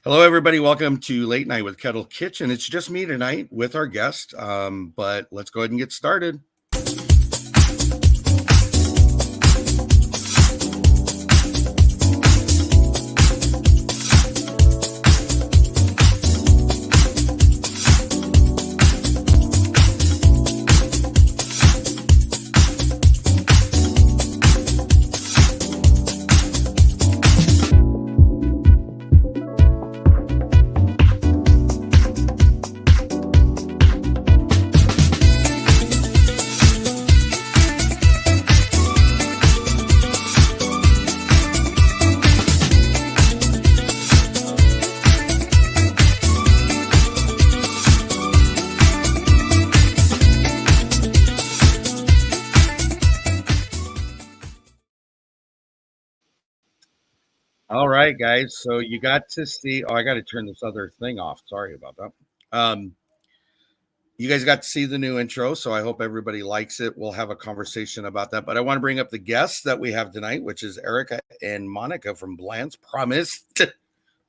Hello, everybody. Welcome to Late Night with Kettle Kitchen. It's just me tonight with our guest, but let's go ahead and get started. All right, guys. So you got to see. Oh, I got to turn this other thing off. Sorry about that. You guys got to see the new intro, so I hope everybody likes it. We'll have a conversation about that. But I want to bring up the guests that we have tonight, which is Erica and Monica from Bland's Promised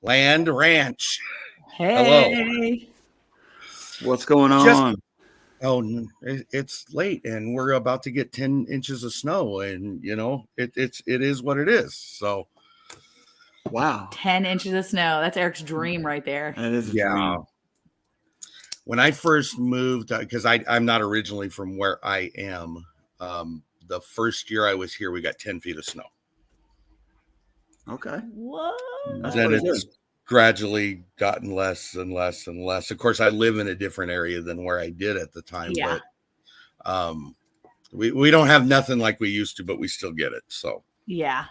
Land Ranch. Hey. Hello. What's going on? It's late, and we're about to get 10 inches of snow, and it is what it is. So. Wow. 10 inches of snow. That's Eric's dream right there. That is a dream. When I first moved, because I'm not originally from where I am, the first year I was here, we got 10 feet of snow. Okay. What? Then it's gradually gotten less and less and less. Of course, I live in a different area than where I did at the time. Yeah. But we don't have nothing like we used to, but we still get it. So yeah.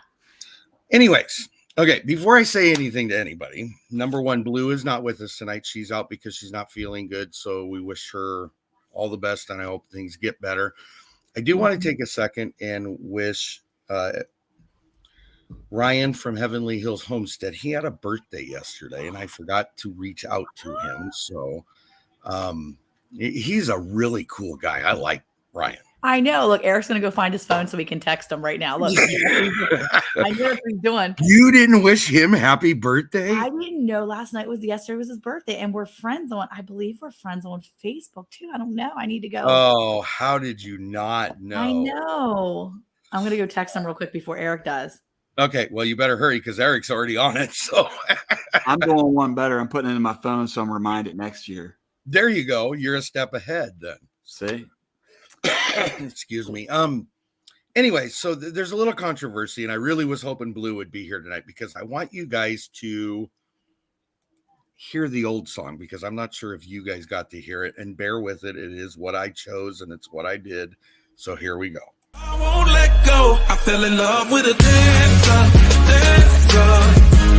Anyways. Okay, before I say anything to anybody, number one, Blue is not with us tonight. She's out because she's not feeling good. So we wish her all the best, and I hope things get better. I do want to take a second and wish Ryan from Heavenly Hills Homestead. He had a birthday yesterday, and I forgot to reach out to him. So he's a really cool guy. I like Ryan. I know. Look, Eric's going to go find his phone so we can text him right now. Look, I know what he's doing. You didn't wish him happy birthday? I didn't know yesterday was his birthday, and I believe we're friends on Facebook too. I don't know. I need to go. Oh, how did you not know? I know. I'm going to go text him real quick before Eric does. Okay, well, you better hurry because Eric's already on it. So I'm going one better. I'm putting it in my phone so I'm reminded next year. There you go. You're a step ahead then. See? Excuse me. Anyway, so there's a little controversy, and I really was hoping Blue would be here tonight because I want you guys to hear the old song because I'm not sure if you guys got to hear it, and bear with it. It is what I chose and it's what I did. So here we go. I won't let go. I fell in love with a dancer.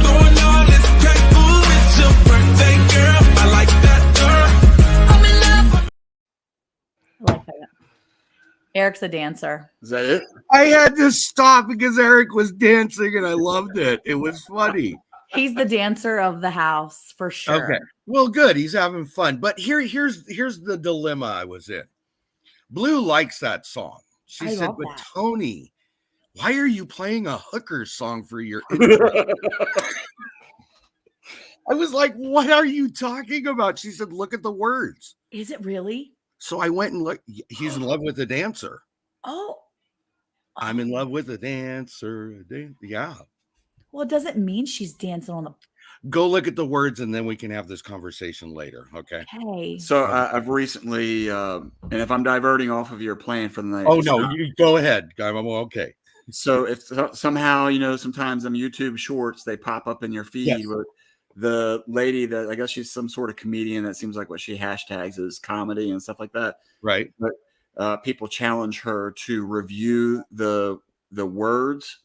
Going all this crack, ooh, it's your birthday, girl. I like that, girl. I'm in love. I like that. Eric's a dancer. Is that it? I had to stop because Eric was dancing and I loved it. It was funny. He's the dancer of the house for sure. Okay. Well, good. He's having fun. But here's the dilemma I was in. Blue likes that song. She said, but that. Tony, why are you playing a hooker song for your intro? I was like, what are you talking about? She said, look at the words. Is it really? So I went and looked. He's in love with a dancer. Oh. I'm in love with a dancer. Yeah. Well, it doesn't mean she's dancing on the. Go look at the words and then we can have this conversation later. Okay. Okay. So I've recently, and if I'm diverting off of your plan for the night. Oh, no, you go ahead. I'm okay. So if somehow, sometimes on YouTube shorts, they pop up in your feed. Yes. With the lady that I guess she's some sort of comedian. That seems like what she hashtags is comedy and stuff like that. Right. But people challenge her to review the words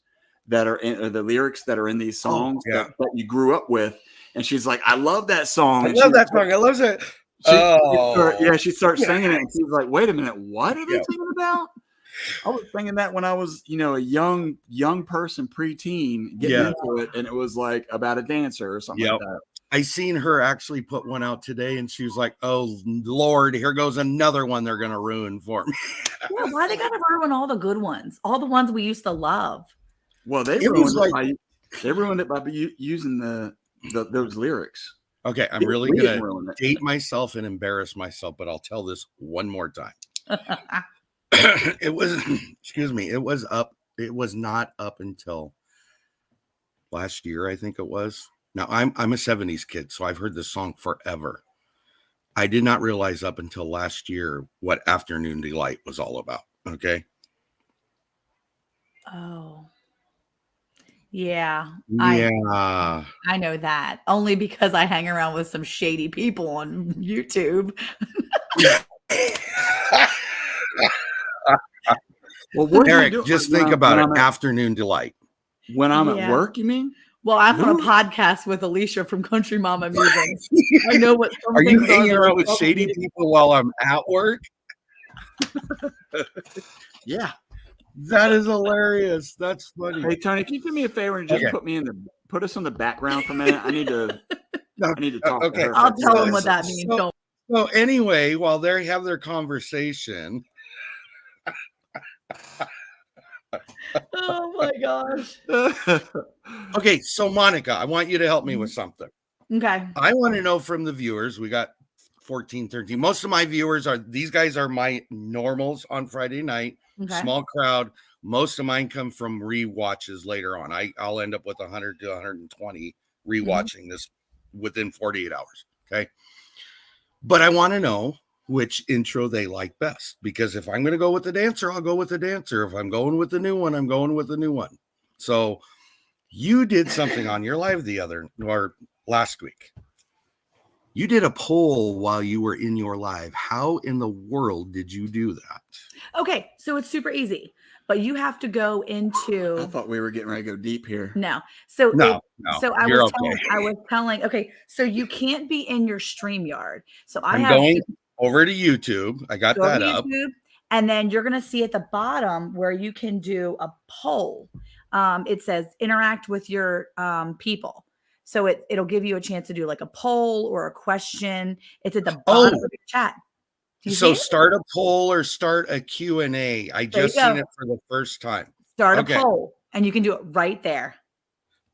that are in the lyrics that are in these songs that you grew up with. And she's like, I love that song. I love that song. I love it. She starts singing it. And she's like, wait a minute. What are they singing about? I was singing that when I was, a young person, preteen, getting into it, and it was like about a dancer or something like that. I seen her actually put one out today, and she was like, "Oh Lord, here goes another one they're gonna ruin for me." Yeah, why they gotta ruin all the good ones, all the ones we used to love? Well, they ruined it by using those lyrics. Okay, I'm really We gonna didn't ruin it. date myself and embarrass myself, but I'll tell this one more time. It was, excuse me, it was not up until last year, I think it was. Now I'm a 70s kid, so I've heard this song forever. I did not realize up until last year what Afternoon Delight was all about. Okay. Oh. Yeah. Yeah. I know that only because I hang around with some shady people on YouTube. Well, what are you Eric, doing? just When think I'm- about when it. I'm at- Afternoon Delight. When I'm at Yeah. work, you mean? Well, I'm on a Who- podcast with Alicia from Country Mama Music. I know what some Are you things hanging that around are with shady probably- people while I'm at work? Yeah. That is hilarious. That's funny. Hey Tony, can you do me a favor and just Okay. put us on the background for a minute? I need to talk Okay. to her. I'll for tell a them what second. that means. So- Don't. So anyway, while they have their conversation, Oh my gosh. okay. So Monica, I want you to help me with something. Okay. I want to know from the viewers. We got 14, 13. Most of my viewers are these guys are my normals on Friday night. Okay. Small crowd. Most of mine come from rewatches later on. I'll end up with 100 to 120 rewatching this within 48 hours. Okay. But I want to know which intro they like best, because if I'm going to go with the dancer, I'll go with the dancer. If I'm going with the new one, I'm going with the new one. So you did something on your live last week. You did a poll while you were in your live. How in the world did you do that? Okay. So it's super easy, but you have to go I into thought we were getting ready to go deep here. no. So No, So I you're was okay. telling. Okay. So you can't be in your StreamYard. So I'm going over to YouTube. I got go over that to up. YouTube, and then you're going to see at the bottom where you can do a poll. It says interact with your people. So it'll give you a chance to do like a poll or a question. It's at the bottom of your chat. Do you So see it? start a poll or start a Q&A. I There you just seen go. it for the first time. Start Okay. a poll, and you can do it right there.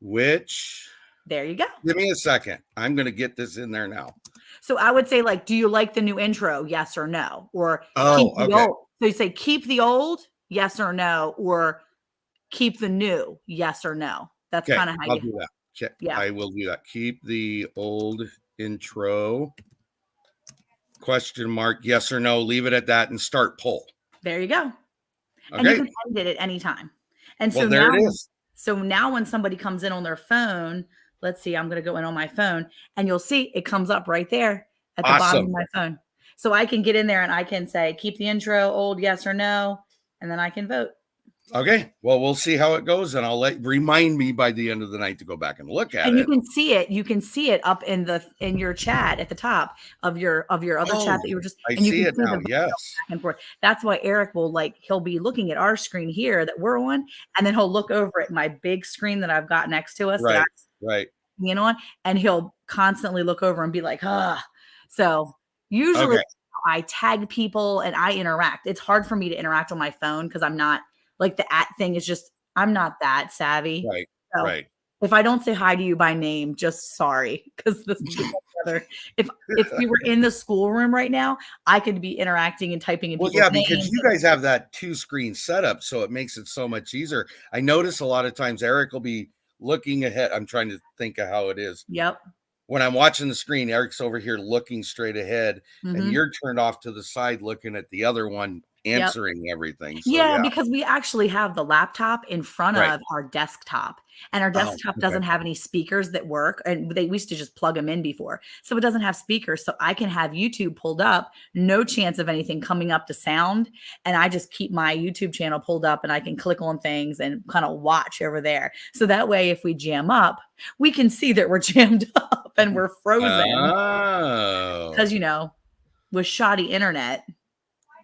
Which, There you go. give me a second. I'm going to get this in there now. So I would say, like, do you like the new intro? Yes or no? Or Oh, keep the okay. old. So you say keep the old, yes or no, or keep the new, yes or no. That's Okay, kind of how I'll you. do that. Okay, Yeah. I will do that. Keep the old intro, question mark, yes or no, leave it at that and start poll. There you go. And you Okay, can end it at any time. And so well, there now, it is. So now when somebody comes in on their phone, let's see, I'm going to go in on my phone, and you'll see it comes up right there at the bottom of Awesome. my phone. So I can get in there and I can say, keep the intro old, yes or no, and then I can vote. Okay, well, we'll see how it goes, and I'll remind me by the end of the night to go back and look at And it. you can see it. You can see it up in your chat at the top of your other chat that you were just. I and you see can it now. the Yes. back and forth. That's why Eric will he'll be looking at our screen here that we're on, and then he'll look over at my big screen that I've got next to us. Right. That Right. I'm on, and he'll constantly look over and be like, ah. So usually Okay. I tag people and I interact. It's hard for me to interact on my phone because I'm not like the at thing is just I'm not that savvy. Right. So Right. if I don't say hi to you by name, just sorry, because this is other. If we were in the schoolroom right now, I could be interacting and typing in Well, people's yeah, names. because you guys have that 2-screen setup, so it makes it so much easier. I notice a lot of times Eric will be looking ahead. I'm trying to think of how it is. Yep. When I'm watching the screen, Eric's over here looking straight ahead, and Mhm. you're turned off to the side looking at the other one, answering everything. So, Yeah, because we actually have the laptop in front Right. of our desktop, and our Oh, desktop okay. doesn't have any speakers that work. And we used to just plug them in before, so it doesn't have speakers. So I can have YouTube pulled up, no chance of anything coming up to sound, and I just keep my YouTube channel pulled up, and I can click on things and kind of watch over there. So that way, if we jam up, we can see that we're jammed up and we're frozen Oh. because with shoddy internet.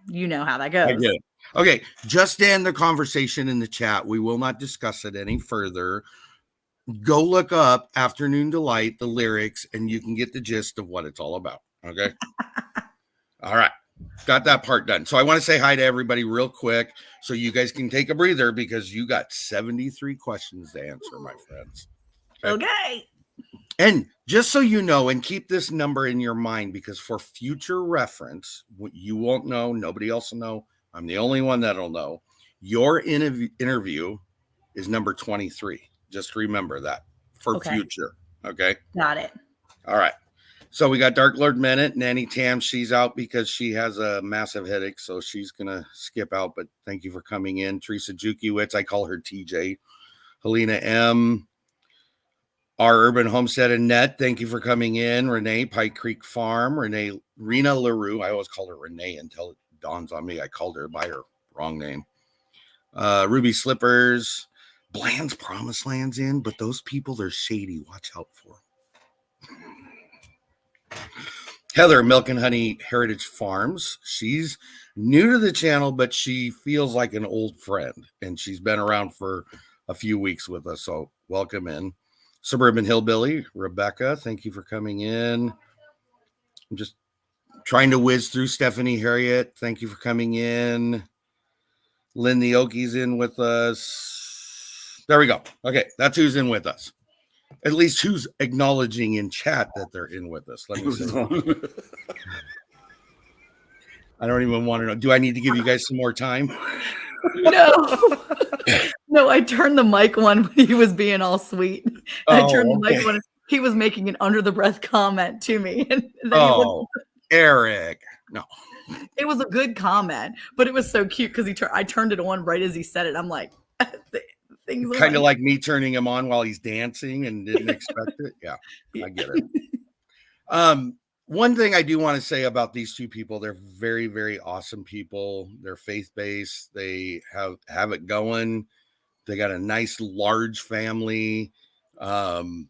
You know how that goes. I get it. Okay, just end the conversation in the chat. We will not discuss it any further. Go look up Afternoon Delight, the lyrics, and you can get the gist of what it's all about. Okay. All right. Got that part done. So I want to say hi to everybody real quick so you guys can take a breather because you got 73 questions to answer, my friends. Okay. And just so you know, and keep this number in your mind, because for future reference, you won't know, nobody else will know. I'm the only one that'll know. Your interview is number 23. Just remember that for future. Okay. Got it. All right. So we got Dark Lord Minute, Nanny Tam. She's out because she has a massive headache, so she's gonna skip out. But thank you for coming in, Teresa Jukiewicz. I call her TJ. Helena M. Our Urban Homestead and Net. Thank you for coming in, Renee. Pike Creek Farm. Rena LaRue. I always call her Renee until it dawns on me I called her by her wrong name. Ruby Slippers. Bland's Promised Land's in, but those people are shady. Watch out for them. Heather, Milk and Honey Heritage Farms. She's new to the channel, but she feels like an old friend, and she's been around for a few weeks with us, so welcome in. Suburban Hillbilly, Rebecca, thank you for coming in. I'm just trying to whiz through. Stephanie Harriet, thank you for coming in. Lynn the Oki's in with us. There we go. Okay, that's who's in with us. At least who's acknowledging in chat that they're in with us. Let me see. I don't even want to know. Do I need to give you guys some more time? No. No, I turned the mic on when he was being all sweet. I turned the mic on. He was making an under the breath comment to me. And then Eric. No. It was a good comment, but it was so cute because I turned it on right as he said it. I'm like, things kind of like me turning him on while he's dancing and didn't expect it. Yeah, I get it. One thing I do want to say about these two people, they're very, very awesome people. They're faith-based. They have it going. They got a nice, large family. And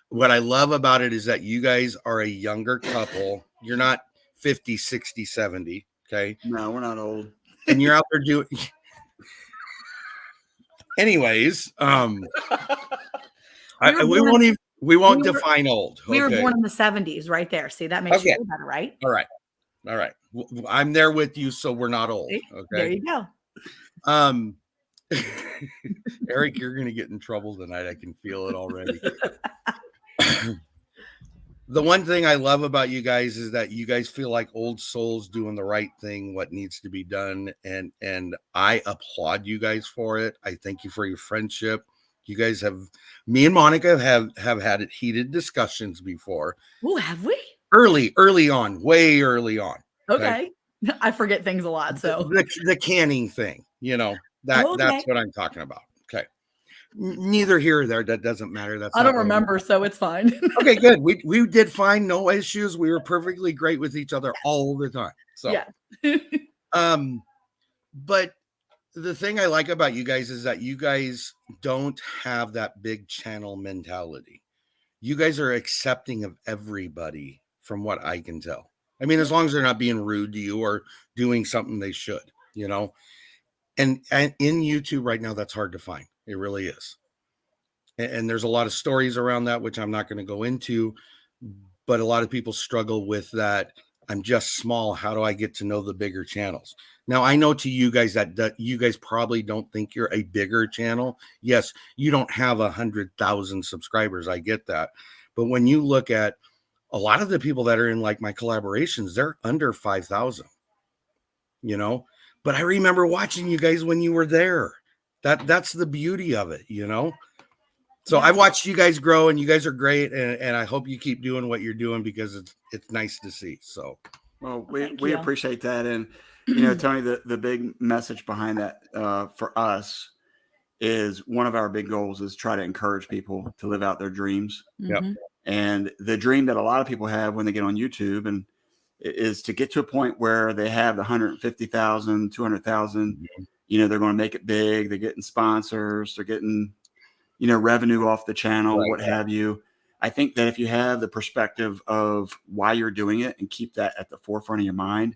what I love about it is that you guys are a younger couple. You're not 50, 60, 70. Okay. No, we're not old. And you're out there doing. Anyways, we won't define old. We were born in the 70s, right there. See, that makes you feel better, right? All right. I'm there with you, so we're not old. Okay. There you go. Eric, you're gonna get in trouble tonight. I can feel it already. The one thing I love about you guys is that you guys feel like old souls doing the right thing, what needs to be done, and I applaud you guys for it. I thank you for your friendship. You guys me and Monica have had heated discussions before. Oh, have we? Early on, way early on. Okay. I forget things a lot. So the canning thing, that's what I'm talking about. Okay. Neither here or there. That doesn't matter. I don't remember, so it's fine. Okay, good. We did fine. No issues. We were perfectly great with each other all the time. So yeah. But the thing I like about you guys is that you guys don't have that big channel mentality. You guys are accepting of everybody, from what I can tell. I mean, as long as they're not being rude to you or doing something they should, and in YouTube right now, that's hard to find. It really is. And there's a lot of stories around that, which I'm not going to go into, but a lot of people struggle with that. I'm just small. How do I get to know the bigger channels? Now, I know to you guys that you guys probably don't think you're a bigger channel. Yes, you don't have 100,000 subscribers. I get that. But when you look at a lot of the people that are in like my collaborations, they're under 5,000, but I remember watching you guys when you were there. That's the beauty of it, So I've watched you guys grow, and you guys are great, and I hope you keep doing what you're doing because it's nice to see. So, well, we appreciate that, and Tony, the big message behind that for us is one of our big goals is try to encourage people to live out their dreams. Yep. And the dream that a lot of people have when they get on YouTube and is to get to a point where they have 150,000, 200,000. They're going to make it big. They're getting sponsors. They're getting revenue off the channel, what have you. I think that if you have the perspective of why you're doing it and keep that at the forefront of your mind,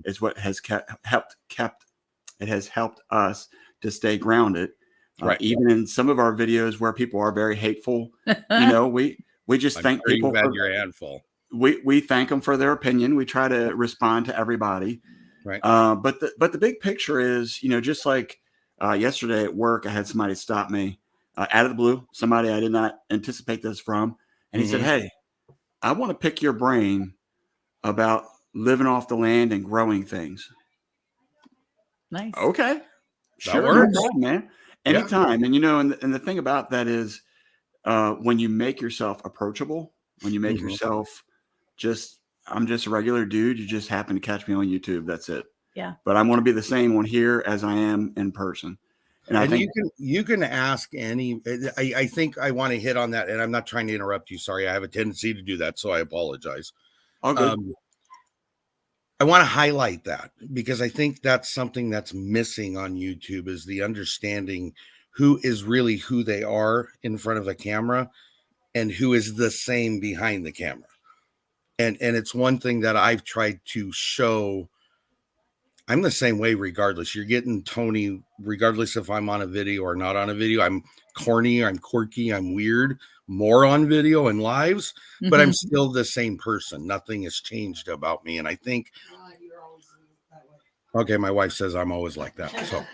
is what has helped us to stay grounded. Right. Even in some of our videos where people are very hateful, we just thank people for your handful. We thank them for their opinion. We try to respond to everybody. Right. But the big picture is, just like yesterday at work, I had somebody stop me out of the blue, somebody I did not anticipate this from. And he said, "Hey, I want to pick your brain about living off the land and growing things." Nice. Okay. Sure. No works. problem, man. Yeah. Anytime. And, and the thing about that is when you make yourself approachable, when you make yourself I'm just a regular dude. You just happen to catch me on YouTube. That's it. Yeah. But I want to be the same on here as I am in person. And I think you can ask any. I think I want to hit on that, and I'm not trying to interrupt you. Sorry, I have a tendency to do that, so I apologize. all good. I want to highlight that because I think that's something that's missing on YouTube is the understanding who is really who they are in front of the camera and who is the same behind the camera. And it's one thing that I've tried to show. I'm the same way regardless. You're getting Tony regardless if I'm on a video or not on a video. I'm corny, I'm quirky, I'm weird, more on video and lives, but I'm still the same person. Nothing has changed about me. And I think okay, my wife says I'm always like that. So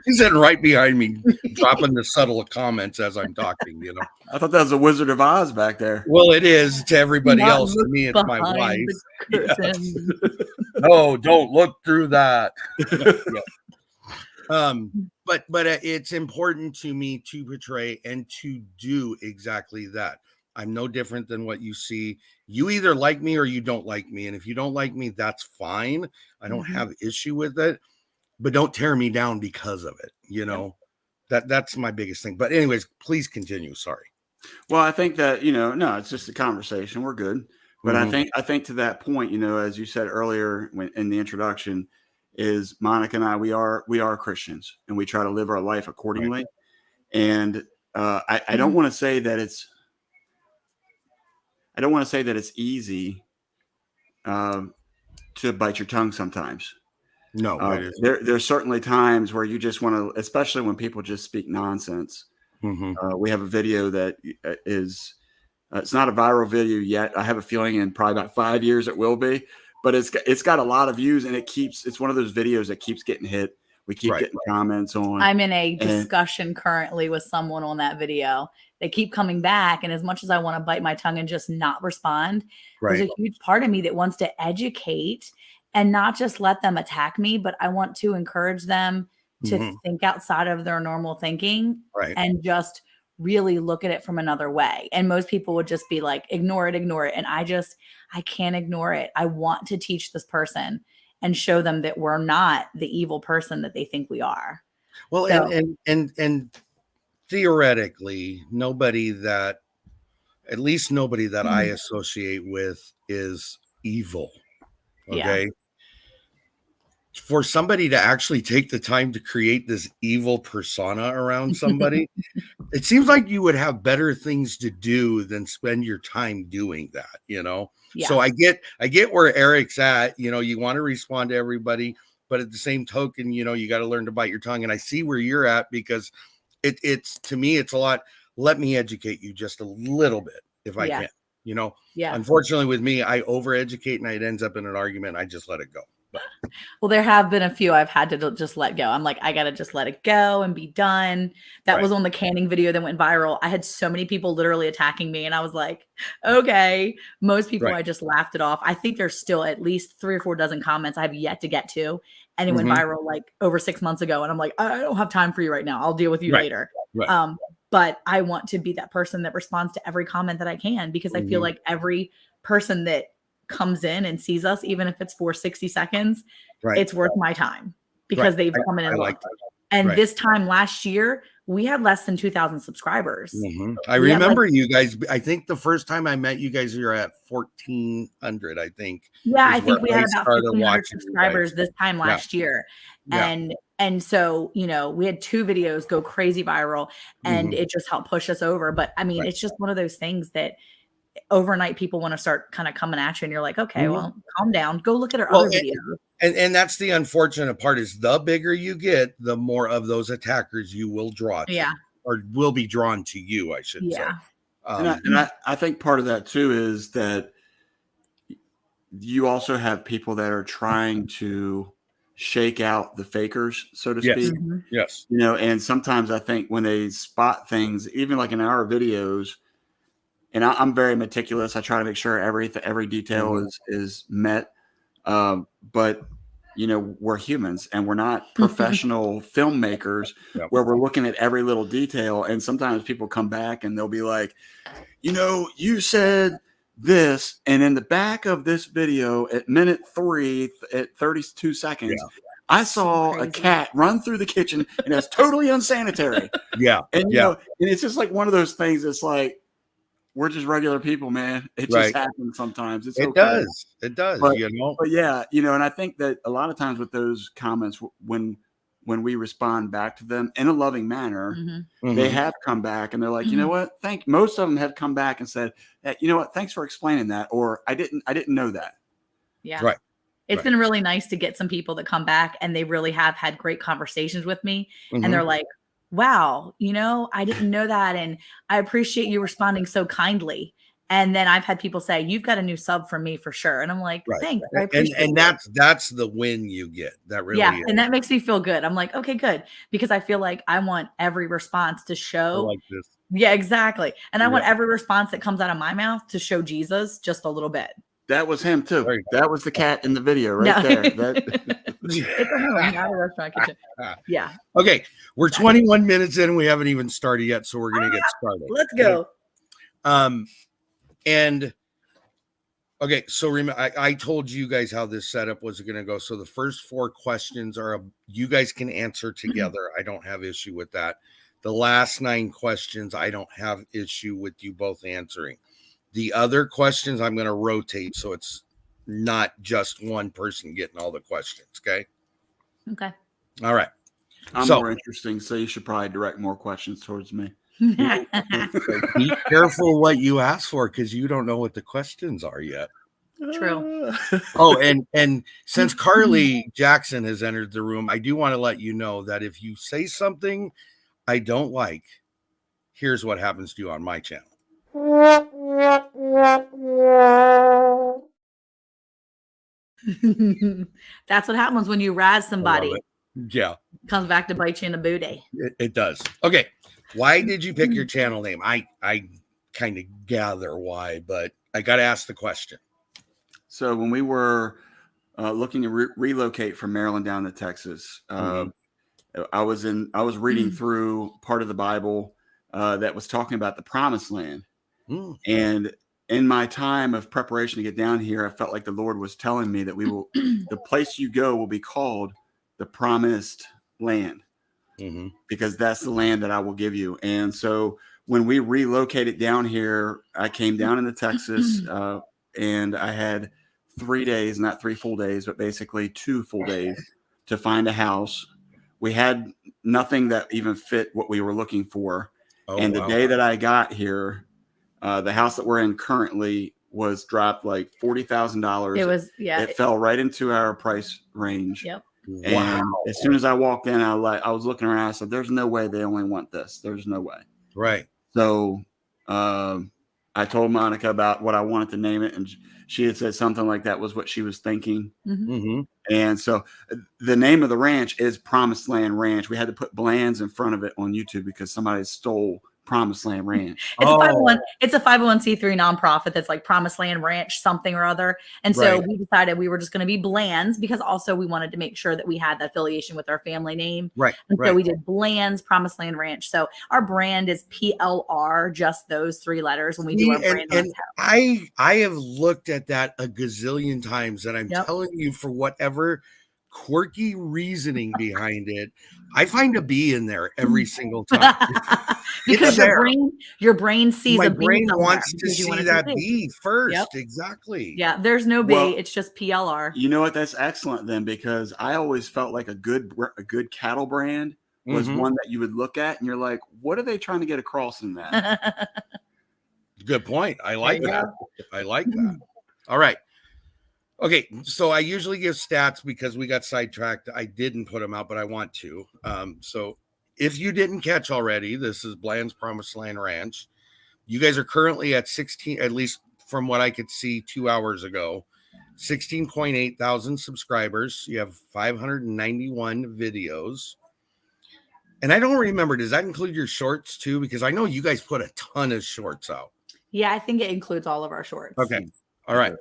she's sitting right behind me, dropping the subtle comments as I'm talking, I thought that was a Wizard of Oz back there. Well, it is to everybody else. To me, it's my wife. Yes. No, don't look through that. But it's important to me to portray and to do exactly that. I'm no different than what you see. You either like me or you don't like me. And if you don't like me, that's fine. I don't have issue with it, but don't tear me down because of it. That's my biggest thing. But anyways, please continue. Sorry. Well, I think that, no, it's just a conversation. We're good. But I think to that point, as you said earlier in the introduction, is Monica and I, we are Christians and we try to live our life accordingly. Right. And I don't want to say that it's easy to bite your tongue sometimes. No, there's certainly times where you just want to, especially when people just speak nonsense. We have a video that is, it's not a viral video yet. I have a feeling in probably about 5 years it will be, but it's got a lot of views and it's one of those videos that keeps getting hit. We keep getting comments on. I'm in a discussion currently with someone on that video. They keep coming back. And as much as I want to bite my tongue and just not respond, there's a huge part of me that wants to educate and not just let them attack me, but I want to encourage them to think outside of their normal thinking and just really look at it from another way. And most people would just be like, ignore it. And I can't ignore it. I want to teach this person and show them that we're not the evil person that they think we are. Well, so, and theoretically, nobody that I associate with is evil. Okay. Yeah. For somebody to actually take the time to create this evil persona around somebody, it seems like you would have better things to do than spend your time doing that, Yeah. So I get where Eric's at, you want to respond to everybody, but at the same token, you got to learn to bite your tongue. And I see where you're at because it's to me, it's a lot. Let me educate you just a little bit if I can, Unfortunately with me, I overeducate and it ends up in an argument. I just let it go. Well, there have been a few I've had to just let go. I'm like, I got to just let it go and be done. That was on the canning video that went viral. I had so many people literally attacking me and I was like, okay. Most people, I just laughed it off. I think there's still at least 3 or 4 dozen comments I have yet to get to. And it went viral like over 6 months ago. And I'm like, I don't have time for you right now. I'll deal with you later. Right. But I want to be that person that responds to every comment that I can, because I feel like every person that comes in and sees us, even if it's for 60 seconds, it's worth my time because they've come in and looked. And this time last year, we had less than 2,000 subscribers. I remember you guys. I think the first time I met you guys, you were at 1,400, I think. Yeah, I think we had about 1,500 subscribers this time last year. And so, we had 2 videos go crazy viral and it just helped push us over. But I mean, it's just one of those things that overnight people want to start kind of coming at you and you're like, okay, well, calm down, go look at our other videos. And that's the unfortunate part is the bigger you get, the more of those attackers you will draw to, or will be drawn to you, I should say. And I think part of that too is that you also have people that are trying to shake out the fakers, so to Yes. speak. Mhm. Yes. You know, and sometimes I think when they spot things, even like in our videos, and I'm very meticulous. I try to make sure every detail is met. But you know, we're humans and we're not professional filmmakers Yep. where we're looking at every little detail. And sometimes people come back and they'll be like, you know, you said this, and in the back of this video at minute 3 at 32 seconds, I saw a cat run through the kitchen and that's totally unsanitary. Yeah. And you know, and it's just like one of those things. It's like, we're just regular people, man. It just happens sometimes. It's It okay. does. It does. But, you know. But yeah, you know, and I think that a lot of times with those comments, when we respond back to them in a loving manner, they have come back and they're like, you know what? Most of them have come back and said, hey, you know what? Thanks for explaining that. Or I didn't know that. Yeah. Right. It's been really nice to get some people that come back and they really have had great conversations with me. And they're like, wow, you know, I didn't know that. And I appreciate you responding so kindly. And then I've had people say, you've got a new sub for me for sure. And I'm like, thanks. I appreciate and that's the win you get. That really is. And that makes me feel good. I'm like, okay, good. Because I feel like I want every response to show like this. Yeah, exactly. And I want every response that comes out of my mouth to show Jesus just a little bit. That was him too. That was the cat in the video right there. It's a home, not a restaurant kitchen. Yeah. Okay. We're 21 minutes in. We haven't even started yet. So we're going to get started. Let's go. And okay. So remember, I told you guys how this setup was going to go. So the first 4 questions are, you guys can answer together. I don't have issue with that. The last 9 questions, I don't have issue with you both answering. The other questions, I'm going to rotate. So it's not just one person getting all the questions. Okay. Okay. All right. I'm more interesting. So you should probably direct more questions towards me. Be careful what you ask for, because you don't know what the questions are yet. True. Oh, and since Carly Jackson has entered the room, I do want to let you know that if you say something I don't like, here's what happens to you on my channel. That's what happens when you razz somebody. Yeah. Comes back to bite you in the booty. It does. Okay. Why did you pick your channel name? I kind of gather why, but I got to ask the question. So when we were looking to relocate from Maryland down to Texas, I was reading through part of the Bible that was talking about the Promised Land. And in my time of preparation to get down here, I felt like the Lord was telling me that the place you go will be called the Promised Land, because that's the land that I will give you. And so when we relocated down here, I came down into Texas and I had 3 days, not 3 full days, but basically 2 full days to find a house. We had nothing that even fit what we were looking for. And the day that I got here, the house that we're in currently was dropped like $40,000. It fell right into our price range. Yep. And as soon as I walked in, I was looking around. I said, "There's no way they only want this. There's no way." Right. So I told Monica about what I wanted to name it, and she had said something like that was what she was thinking. And so the name of the ranch is Promised Land Ranch. We had to put Bland's in front of it on YouTube because somebody stole Promised Land Ranch. It's a 501c3 nonprofit that's like Promised Land Ranch something or other. And so we decided we were just going to be Bland's, because also we wanted to make sure that we had the affiliation with our family name. Right. And so we did Bland's Promised Land Ranch. So our brand is PLR, just those 3 letters when we do our brand. And I have looked at that a gazillion times, and I'm telling you, for whatever quirky reasoning behind it, I find a B in there every single time. Because your brain sees a B. My brain wants to see that B first. Exactly. Yeah, there's no B. It's just PLR. You know what? That's excellent then, because I always felt like a good cattle brand was one that you would look at and you're like, what are they trying to get across in that? Good point. I like that. I like that. All right. Okay, so I usually give stats because we got sidetracked. I didn't put them out, but I want to. So if you didn't catch already, this is Bland's Promised Land Ranch. You guys are currently at 16, at least from what I could see 2 hours ago, 16.8 thousand subscribers. You have 591 videos. And I don't remember, does that include your shorts too? Because I know you guys put a ton of shorts out. Yeah, I think it includes all of our shorts. Okay. All right.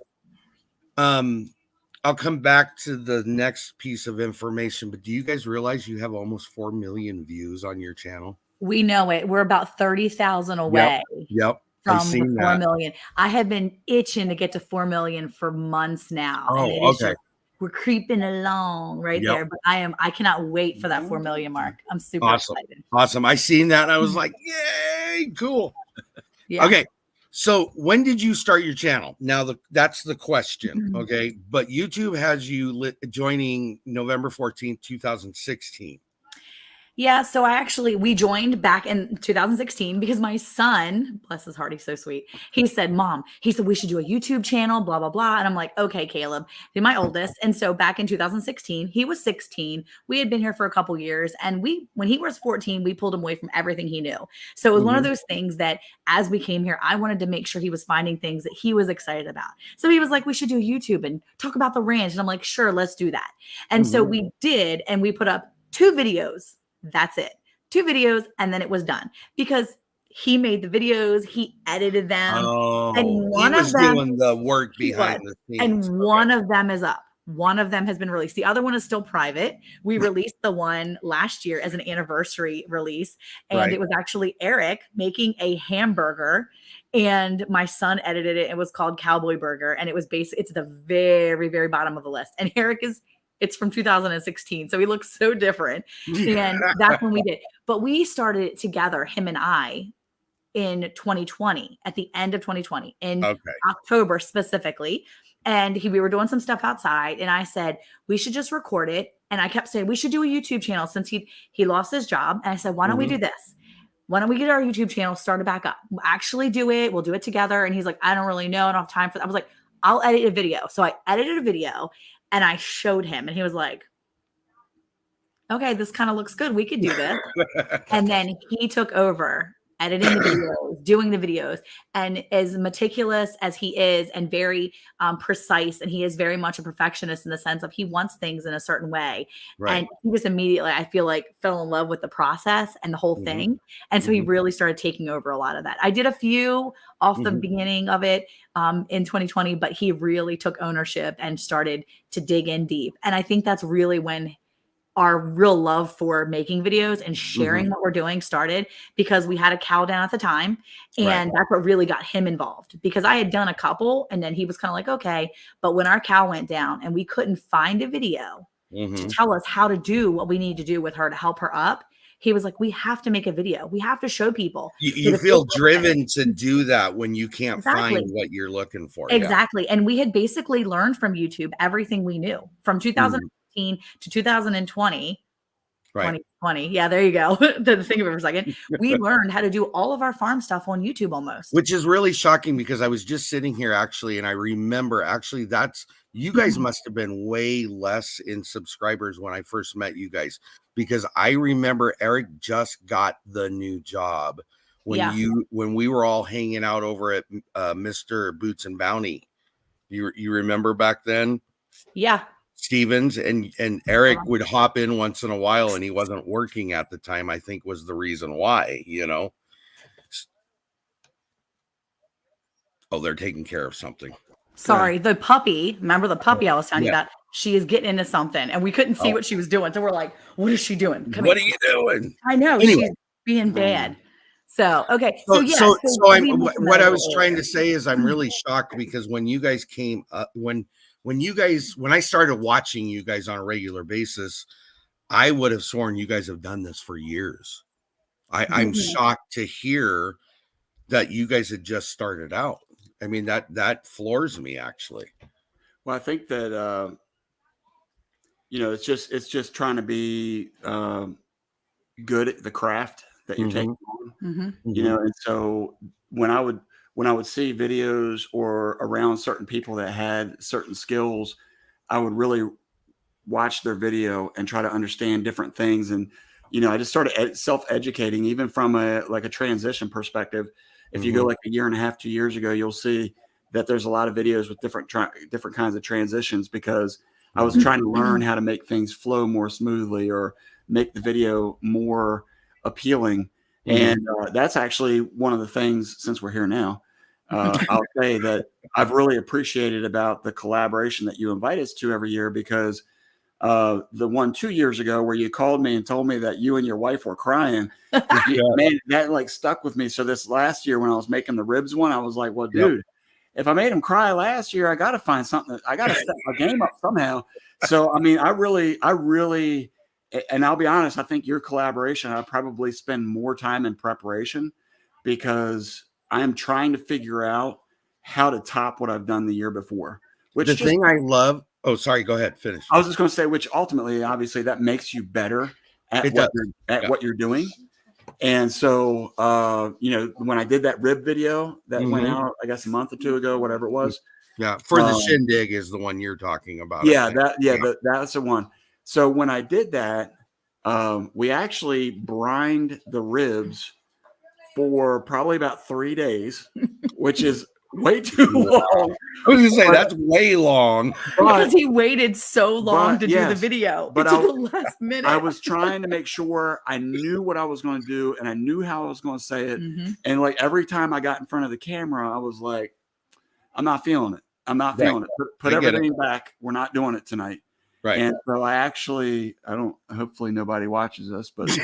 I'll come back to the next piece of information, but do you guys realize you have almost 4 million views on your channel? We know it. We're about 30,000 away. Yep. From I've seen the 4 that. million. I have been itching to get to 4 million for months now. Oh, and it is okay. just, we're creeping along right there. But I cannot wait for that 4 million mark. I'm super excited. Awesome. I seen that and I was like, yay, cool. Yeah. Okay. So when did you start your channel? Now that's the question. Okay. But YouTube has you joining November 14th, 2016. Yeah, so we joined back in 2016 because my son, bless his heart, he's so sweet. He said, Mom, we should do a YouTube channel, blah, blah, blah. And I'm like, okay, Caleb, he's my oldest. And so back in 2016, he was 16. We had been here for a couple years. And when he was 14, we pulled him away from everything he knew. So it was one of those things that as we came here, I wanted to make sure he was finding things that he was excited about. So he was like, we should do YouTube and talk about the ranch. And I'm like, sure, let's do that. And so we did, and we put up 2 videos. That's it. 2 videos. And then it was done because he made the videos. He edited them. And one he was of them doing the work behind the scenes. And one of them is up. One of them has been released. The other one is still private. We released the one last year as an anniversary release. And it was actually Eric making a hamburger. And my son edited it. It was called Cowboy Burger. And it was it's the very, very bottom of the list. And Eric it's from 2016. So he looks so different. And that's when we did. But we started it together, him and I, in 2020, at the end of 2020, in October specifically. And we were doing some stuff outside. And I said, we should just record it. And I kept saying, we should do a YouTube channel since he lost his job. And I said, why don't we do this? Why don't we get our YouTube channel started back up? We'll actually do it. We'll do it together. And he's like, I don't really know. I don't have time for that. I was like, I'll edit a video. So I edited a video. And I showed him and he was like, okay, this kind of looks good. We could do this. And then he took over editing the videos, doing the videos. And as meticulous as he is and very precise, and he is very much a perfectionist in the sense of he wants things in a certain way. And he just immediately, I feel like, fell in love with the process and the whole thing. And so he really started taking over a lot of that. I did a few off the beginning of it in 2020, but he really took ownership and started to dig in deep. And I think that's really when our real love for making videos and sharing what we're doing started, because we had a cow down at the time. And that's what really got him involved, because I had done a couple and then he was kind of like, okay. But when our cow went down and we couldn't find a video to tell us how to do what we need to do with her to help her up, he was like, we have to make a video. We have to show people. You feel driven to do that when you can't find what you're looking for. Exactly. And we had basically learned from YouTube everything we knew from 2015 to 2020. 2020. Yeah, there you go. To think of it for a second. We learned how to do all of our farm stuff on YouTube almost. Which is really shocking because I was just sitting here actually, and I remember actually you guys must have been way less in subscribers when I first met you guys, because I remember Eric just got the new job when we were all hanging out over at Mr. Boots and Bounty. You remember back then? Yeah. Stevens and Eric would hop in once in a while, and he wasn't working at the time, I think was the reason why, Oh, they're taking care of something. Sorry, the puppy. Remember the puppy I was telling you about? She is getting into something, and we couldn't see what she was doing. So we're like, what is she doing? What are you doing? I know. Anyway. She's being bad. So, okay. So what I was trying to say is I'm really shocked because when you guys came up, when I started watching you guys on a regular basis, I would have sworn you guys have done this for years. I'm shocked to hear that you guys had just started out. I mean, that floors me actually. Well, I think that, it's just trying to be good at the craft that you're taking on, and so when I would see videos or around certain people that had certain skills, I would really watch their video and try to understand different things. And, I just started self-educating, even from a transition perspective. If you go like a year and a half, 2 years ago, you'll see that there's a lot of videos with different kinds of transitions, because I was trying to learn how to make things flow more smoothly or make the video more appealing. And that's actually one of the things, since we're here now, I'll say that I've really appreciated about the collaboration that you invite us to every year, because the one 2 years ago where you called me and told me that you and your wife were crying, man, that like stuck with me. So this last year when I was making the ribs one, I was like, well, dude, if I made him cry last year, I got to find something. I got to step my game up somehow. So, I mean, I really, and I'll be honest, I think your collaboration, I probably spend more time in preparation, because I am trying to figure out how to top what I've done the year before. Which thing I love. Oh, sorry. Go ahead. Finish. I was just going to say, which ultimately, obviously, that makes you better at what you're doing. And so, when I did that rib video that went out, I guess a month or two ago, whatever it was. Yeah. For the shindig is the one you're talking about. Yeah. That's the one. So when I did that, we actually brined the ribs for probably about 3 days, which is way too long. I was going to say that's way long. Because he waited so long to do the video. But to the last minute. I was trying to make sure I knew what I was going to do and I knew how I was going to say it. And like every time I got in front of the camera, I was like, I'm not feeling it. I'm not feeling it. Put everything back. We're not doing it tonight. Right. And so hopefully nobody watches this, but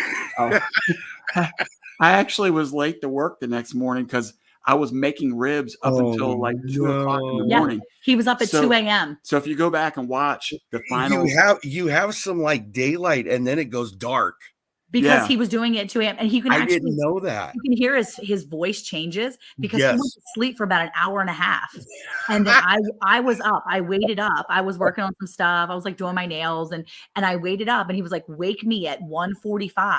I actually was late to work the next morning because I was making ribs up until like 2 o'clock in the morning. He was up at 2 a.m. So if you go back and watch the final, you have some like daylight and then it goes dark. Because he was doing it at 2 a.m. and I didn't know that. You can hear his voice changes because he went to sleep for about an hour and a half. And then I was up. I waited up. I was working on some stuff. I was like doing my nails and I waited up and he was like, wake me at 1:45.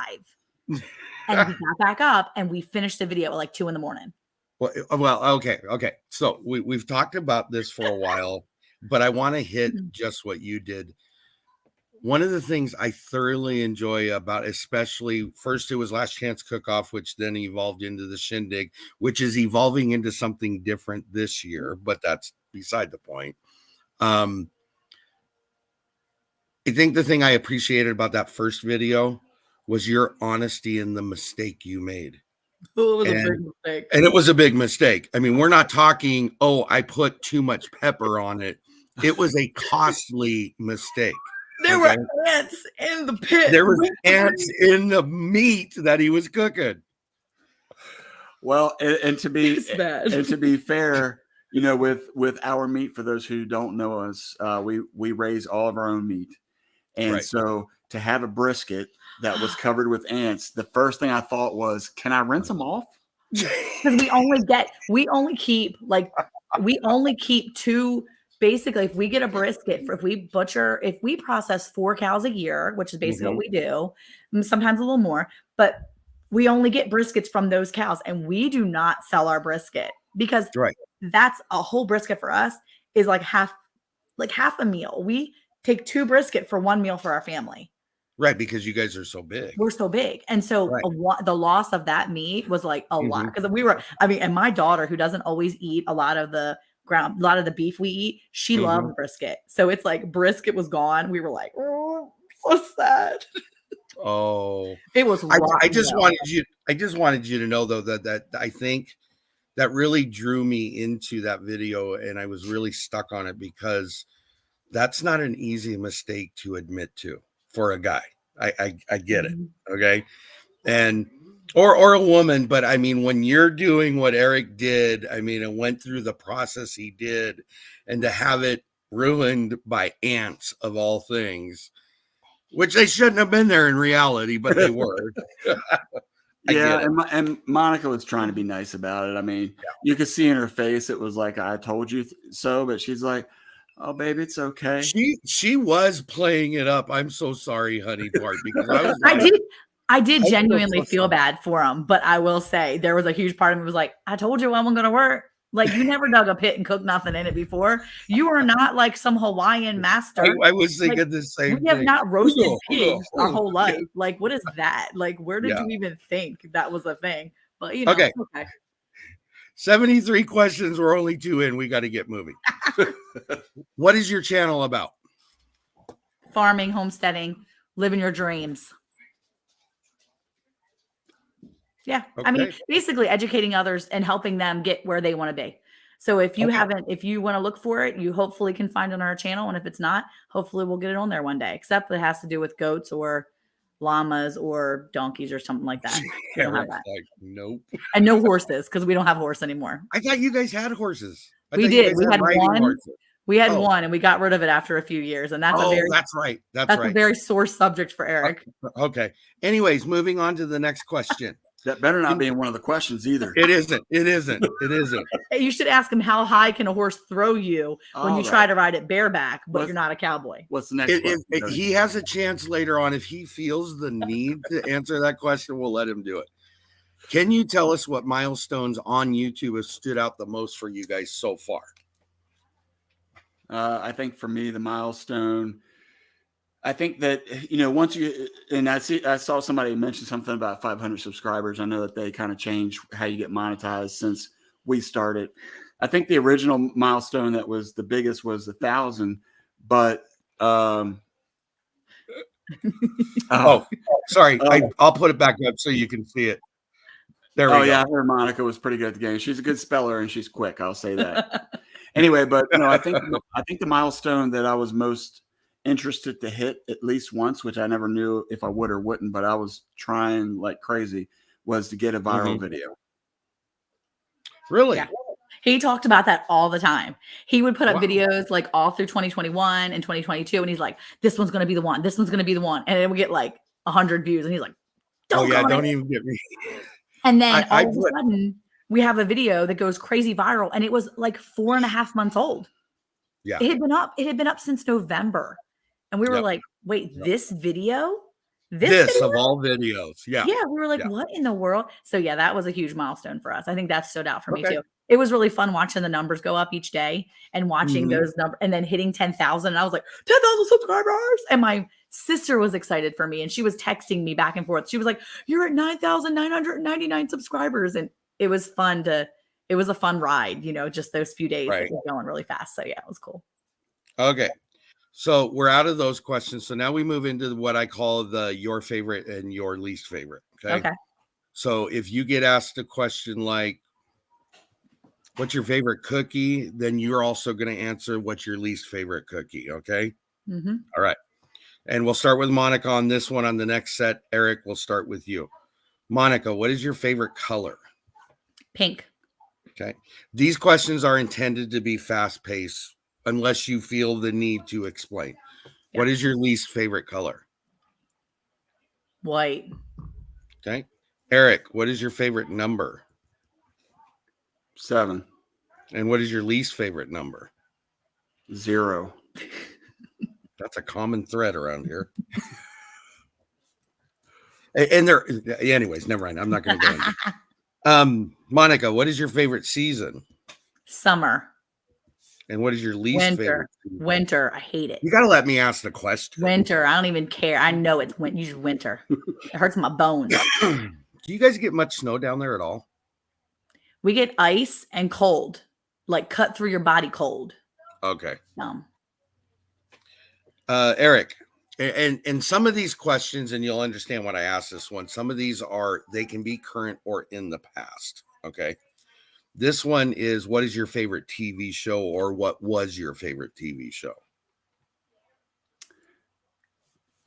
And we got back up and we finished the video at like 2 a.m. Well, okay. So we've talked about this for a while, but I want to hit just what you did. One of the things I thoroughly enjoy about, especially first it was Last Chance Cook-Off, which then evolved into the Shindig, which is evolving into something different this year, but that's beside the point. I think the thing I appreciated about that first video was your honesty in the mistake you made. Oh, it was a big mistake. And it was a big mistake. I mean, we're not talking, I put too much pepper on it. It was a costly mistake. There were ants in the pit. There was ants in the meat that he was cooking. Well, and to be fair, with our meat, for those who don't know us, we raise all of our own meat, and so to have a brisket that was covered with ants, the first thing I thought was, can I rinse them off? Because we only keep two. Basically, if we get a brisket, if we process 4 cows a year, which is basically what we do, sometimes a little more, but we only get briskets from those cows and we do not sell our brisket because that's a whole brisket for us is like half a meal. We take 2 brisket for 1 meal for our family. Right. Because you guys are so big. We're so big. And so the loss of that meat was like a lot because and my daughter, who doesn't always eat a lot of the beef we eat, she loved brisket. So it's like brisket was gone. We were like, oh, so sad. Oh, it was. I just wanted you to know though that I think that really drew me into that video, and I was really stuck on it because that's not an easy mistake to admit to for a guy. I get it. Okay. And or a woman, but I mean, when you're doing what Eric did, I mean, it went through the process he did, and to have it ruined by ants of all things, which they shouldn't have been there in reality, but they were. And Monica was trying to be nice about it. I mean, you could see in her face, it was like, I told you so, but she's like, oh, baby, it's okay. She was playing it up. I'm so sorry, honey, part, because I did genuinely feel bad for him, but I will say there was a huge part of me was like, I told you I wasn't going to work. Like, you never dug a pit and cooked nothing in it before. You are not like some Hawaiian master. I was thinking the same thing. We have not roasted pigs our whole life. Like, what is that? Like, where did you even think that was a thing? But, okay. 73 questions. We're only 2 in. We got to get moving. What is your channel about? Farming, homesteading, living your dreams. Yeah. I mean, Okay. basically educating others and helping them get where they want to be. So if you if you want to look for it, you hopefully can find it on our channel. And if it's not, hopefully we'll get it on there one day, except it has to do with goats or llamas or donkeys or something like that. We don't have that. Like, nope. And no horses, because we don't have horse anymore. I thought you guys had horses. We did. We had one. Horses. We had one, and we got rid of it after a few years. And that's that's right. That's right. a very sore subject for Eric. Okay. Anyways, moving on to the next question. That better not be in one of the questions either. It isn't. It isn't. It isn't. You should ask him, how high can a horse throw you when you try to ride it bareback, but you're not a cowboy? What's the next one? He has a chance later on. If he feels the need to answer that question, we'll let him do it. Can you tell us what milestones on YouTube have stood out the most for you guys so far? I think for me, the milestone, I think that, once you, and I saw somebody mention something about 500 subscribers. I know that they kind of changed how you get monetized since we started. I think the original milestone that was the biggest was 1,000, but, sorry. I'll put it back up so you can see it. There we go. Yeah. I heard Monica was pretty good at the game. She's a good speller and she's quick. I'll say that. Anyway, but I think the milestone that I was most interested to hit at least once, which I never knew if I would or wouldn't, but I was trying like crazy, was to get a viral video. Really? Yeah. He talked about that all the time. He would put up videos like all through 2021 and 2022, and he's like, "This one's going to be the one. This one's going to be the one," and it would get like 100 views, and he's like, "Don't even get me." And then all of a sudden, we have a video that goes crazy viral, and it was like 4.5 months old. Yeah, it had been up since November, and we were like, "Wait, this video? This of all videos?" Yeah, yeah. We were like, "What in the world?" So yeah, that was a huge milestone for us. I think that stood out for me too. It was really fun watching the numbers go up each day and watching those numbers, and then hitting 10,000. And I was like, 10,000 subscribers. And my sister was excited for me, and she was texting me back and forth. She was like, "You're at 9,999 subscribers." And it was fun it was a fun ride, just those few days that were going really fast. So yeah, it was cool. Okay. So we're out of those questions. So now we move into what I call your favorite and your least favorite. Okay. So if you get asked a question like, what's your favorite cookie? Then you're also going to answer what's your least favorite cookie. Okay. Mm-hmm. All right. And we'll start with Monica on this one. On the next set, Eric, we'll start with you. Monica, what is your favorite color? Pink. Okay. These questions are intended to be fast paced unless you feel the need to explain. Yeah. What is your least favorite color? White. Okay. Eric, what is your favorite number? 7. And what is your least favorite number? 0. That's a common thread around here. And there, anyways, never mind. I'm not going to go into. Monica, what is your favorite season? Summer. And what is your least favorite season? Winter. I hate it. You got to let me ask the question. Winter. I don't even care. I know it's usually winter. It hurts my bones. Do you guys get much snow down there at all? We get ice and cold, like cut through your body cold. Okay. Eric, and some of these questions, and you'll understand when I ask this one, some of these they can be current or in the past. Okay. This one is, what is your favorite TV show, or what was your favorite TV show?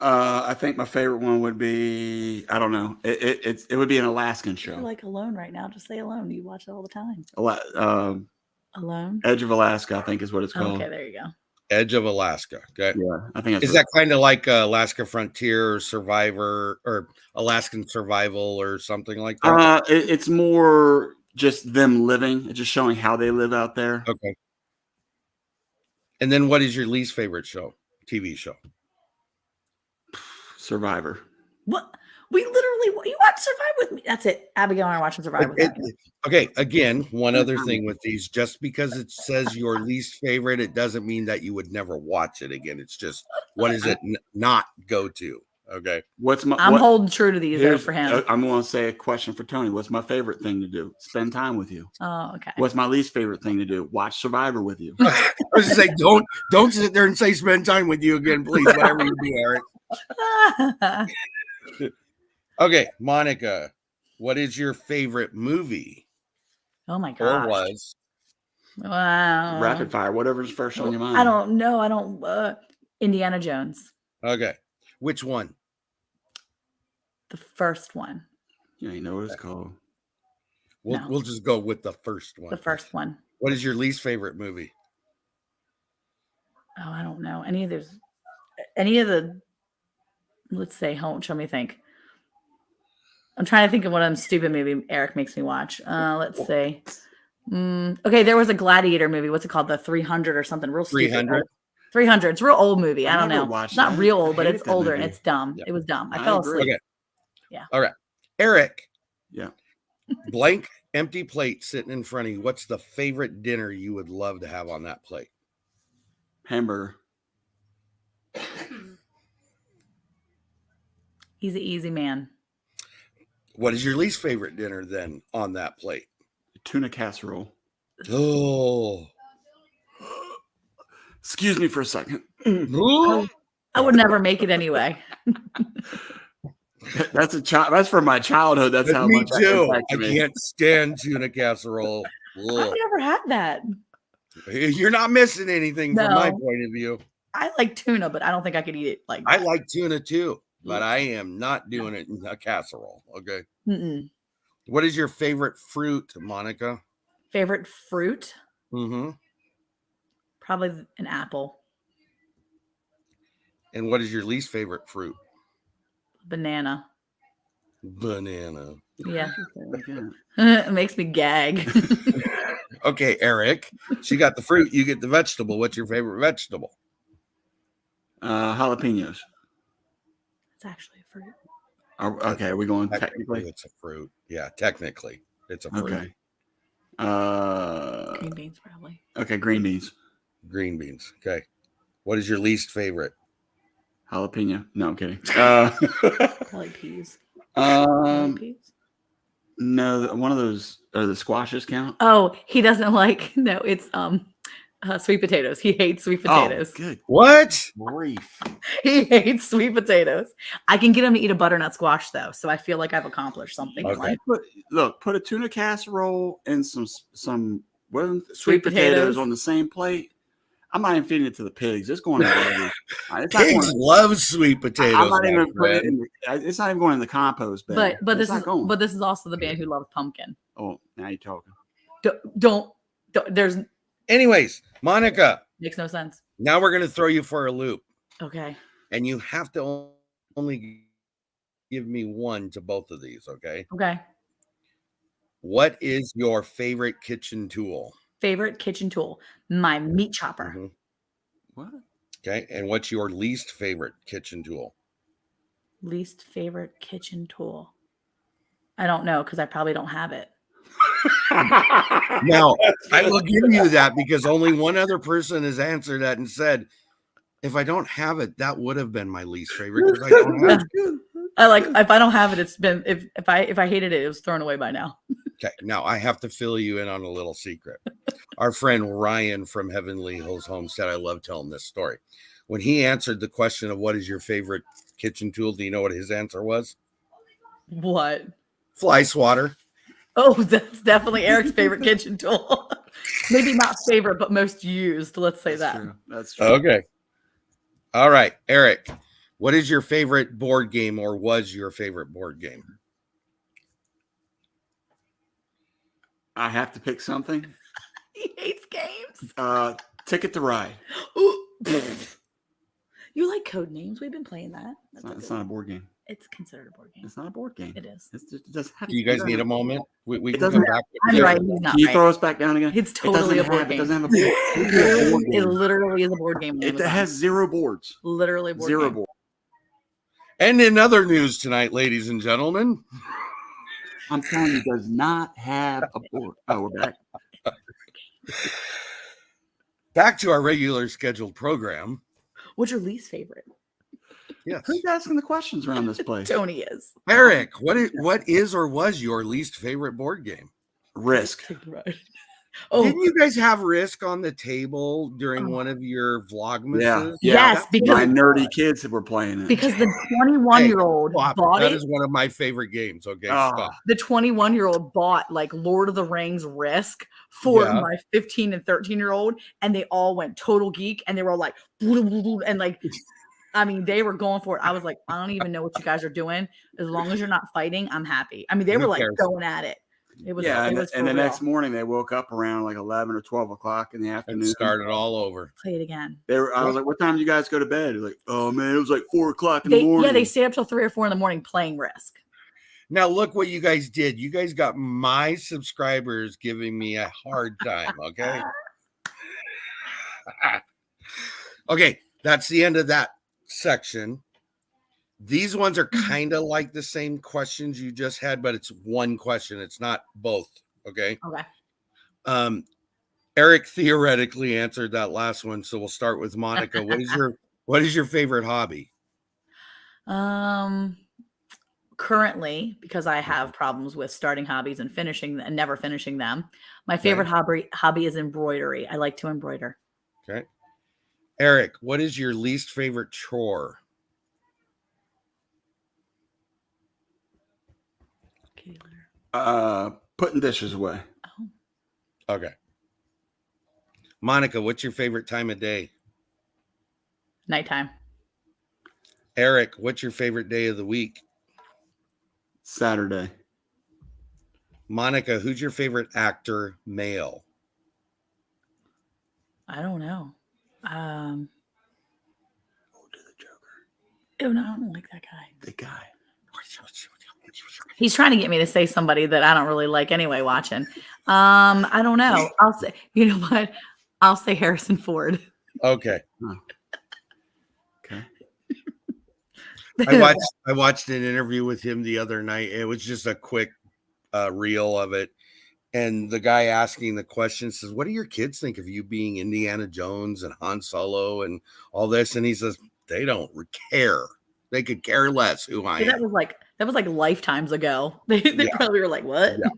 I think my favorite one would be, I don't know. It would be an Alaskan show. You're like Alone right now. Just say Alone. You watch it all the time. Alone? Edge of Alaska, I think is what it's called. Okay, there you go. Edge of Alaska. Okay. Yeah, I think is that kind of like Alaska Frontier or Survivor or Alaskan Survival or something like that? It's more just them living. It's just showing how they live out there. Okay. And then what is your least favorite TV show? Survivor. What? You watch Survivor with me. That's it. Abigail and I are watching Survivor with me. Okay. Again, one other thing with these, just because it says your least favorite, it doesn't mean that you would never watch it again. It's just, what does it not go to? Okay. I'm holding true to these though for him. I'm going to say a question for Tony. What's my favorite thing to do? Spend time with you. Oh, okay. What's my least favorite thing to do? Watch Survivor with you. I was just say, don't sit there and say spend time with you again, please. Whatever you do, Eric. Okay, Monica, what is your favorite movie? Oh my gosh. Or was? Wow. Rapid fire, whatever's first on your mind. I don't know. Indiana Jones. Okay. Which one? The first one. You ain't know what it's called. We'll just go with the first one. The first one. What is your least favorite movie? Oh, I don't know. Any of the let's say, let me think. I'm trying to think of what stupid movie Eric makes me watch. Let's say. Okay, there was a Gladiator movie. What's it called? The 300 or something. Real stupid. 300. 300. It's a real old movie. I don't know. It's not that. real old, but it's older movie. and it's dumb. Yep. It was dumb. I I fell agree. asleep. Okay. Yeah. All right. Eric. Yeah. Blank, empty plate sitting in front of you. What's the favorite dinner you would love to have on that plate? Hamburger. He's an easy man. What is your least favorite dinner then on that plate? Tuna casserole. Oh. Excuse me for a second. I would never make it anyway. That's from my childhood. That's how Me much that too. impacted I me. can't stand tuna casserole. I've never had that. You're not missing anything from my No. point of view. I like tuna, but I don't think I could eat it like I that. like tuna too, but I am not doing it in a casserole. Okay. Mm-mm. What is your favorite fruit, Monica? Favorite fruit? Mm-hmm. Probably an apple. And what is your least favorite fruit? Banana. Banana. Yeah. Yeah. It makes me gag. Okay, Eric. She got the fruit. You get the vegetable. What's your favorite vegetable? Jalapenos. It's actually a fruit. Okay, are we going technically? It's a fruit. Yeah, technically, it's a fruit. Okay. Green beans, probably. Okay, green beans. Green beans. Okay. What is your least favorite? Jalapeno. No, I'm kidding. Probably peas. Peas. No, one of those are the squashes count. Oh, he doesn't like. No, it's sweet potatoes. He hates sweet potatoes. Oh, good What? grief. He hates sweet potatoes. I can get him to eat a butternut squash though, so I feel like I've accomplished something. In Okay. life. Put a tuna casserole and some Sweet sweet potatoes. potatoes on the same plate. I'm not even feeding it to the pigs. It's going to the it's not Pigs going, love sweet potatoes. I'm not my even putting it friend. it's not even going in the compost bin. But It's this not going. but this is also the band who loves pumpkin. Oh, now you're talking. Don't there's Anyways, Monica, makes no sense. now we're going to throw you for a loop, Okay. and you have to only give me one to both of these, okay? Okay. What is your favorite kitchen tool? Favorite kitchen tool? My meat chopper. Mhm. What? Okay, and what's your least favorite kitchen tool? Least favorite kitchen tool? I don't know because I probably don't have it. Now, I will give you that because only one other person has answered that and said, if I don't have it, that would have been my least favorite because I don't have it. I like if I don't have it, it's been if I hated it, it was thrown away by now. Okay, now I have to fill you in on a little secret. Our friend Ryan from Heavenly Hills Homestead, I love telling this story. When he answered the question of what is your favorite kitchen tool, do you know what his answer was? What? Fly swatter. Oh, that's definitely Eric's favorite kitchen tool. Maybe not favorite, but most used. Let's say that. True. That's true. Okay. All right, Eric, what is your favorite board game or was your favorite board game? I have to pick something. He hates games. Ticket to Ride. Ooh. You like code names? We've been playing that. It's not a board game. It's considered a board game. It's not a board game. It is. It doesn't have Do you guys need a moment? We It can doesn't come back. I'm right. He's not Can you right. throw us back down again? It's totally a board It game. doesn't have a board. It literally is a board game. on It Amazon. has 0 boards. Literally a board 0 game. boards. And in other news tonight, ladies and gentlemen, I'm telling you, it does not have a board. Oh, we're back. back to our regular scheduled program. What's your least favorite? Yes. Who's asking the questions around this place? Tony is. Eric, what is or was your least favorite board game? Risk. Take the ride. Oh, Didn't you guys have Risk on the table during one of your vlogmases? Yes, because my nerdy kids were playing it. because the 21-year-old bought that it. is one of my favorite games. Okay, Ah. stop. The 21-year-old bought like Lord of the Rings Risk for my 15 and 13-year-old, and they all went total geek, and they were all like, and like, I mean, they were going for it. I was like, I don't even know what you guys are doing. As long as you're not fighting, I'm happy. I mean, they Who were like cares? going at it. It was, Yeah, it and, was and the for real. next morning they woke up around like 11 or 12 o'clock in the afternoon. And started all over. Play it again. I was like, "What time do you guys go to bed?" They're like, "Oh man, it was like 4 o'clock in the morning." Yeah, they stayed up till 3 or 4 in the morning playing Risk. Now look what you guys did. You guys got my subscribers giving me a hard time. Okay. Okay, that's the end of that section. These ones are kind of like the same questions you just had, but it's one question. It's not both. Okay. Okay. Eric theoretically answered that last one, so we'll start with Monica. What is your favorite hobby? Currently, because I have problems with starting hobbies and finishing and never finishing them, my favorite hobby is embroidery. I like to embroider. Okay. Eric, what is your least favorite chore? Putting dishes away. Oh. Okay. Monica, what's your favorite time of day? Nighttime. Eric, what's your favorite day of the week? Saturday. Monica, who's your favorite actor, male? I don't know. Oh, to the Joker. Oh, no, I don't like that guy. The guy. He's trying to get me to say somebody that I don't really like anyway watching. I don't know. I'll say, you know what? I'll say Harrison Ford. Okay. Oh. Okay. I watched an interview with him the other night. It was just a quick reel of it. And the guy asking the question says, "What do your kids think of you being Indiana Jones and Han Solo and all this?" And he says, "They don't care. They could care less who I am." That was like lifetimes ago. They probably were like, "What?" Yeah.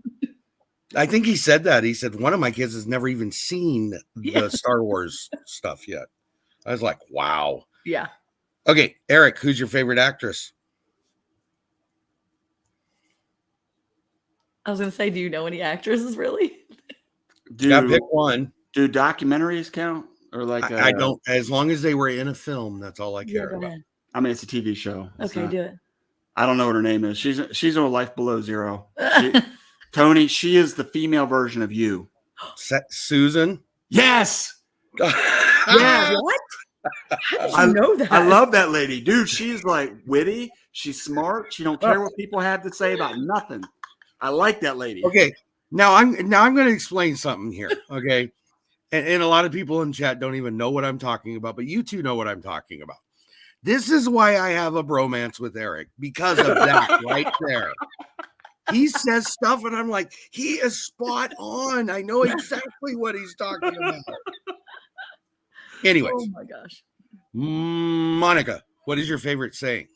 I think he said that. He said one of my kids has never even seen the Star Wars stuff yet. I was like, wow. Yeah. Okay, Eric, who's your favorite actress? I was gonna say, do you know any actresses really? Yeah, pick one. Do documentaries count? Or like I don't, as long as they were in a film, that's all I care about. Ahead. I mean, it's a TV show. Okay, do it. I don't know what her name is. She's on Life Below Zero. Tony, she is the female version of you. Susan? Yes. Yeah. What? How did you know that? I love that lady, dude. She's like witty. She's smart. She don't care what people have to say about nothing. I like that lady. Okay, now I'm going to explain something here. Okay, and a lot of people in chat don't even know what I'm talking about, but you two know what I'm talking about. This is why I have a bromance with Eric, because of that right there. He says stuff, and I'm like, he is spot on. I know exactly what he's talking about. Anyways. Oh my gosh. Monica, what is your favorite saying?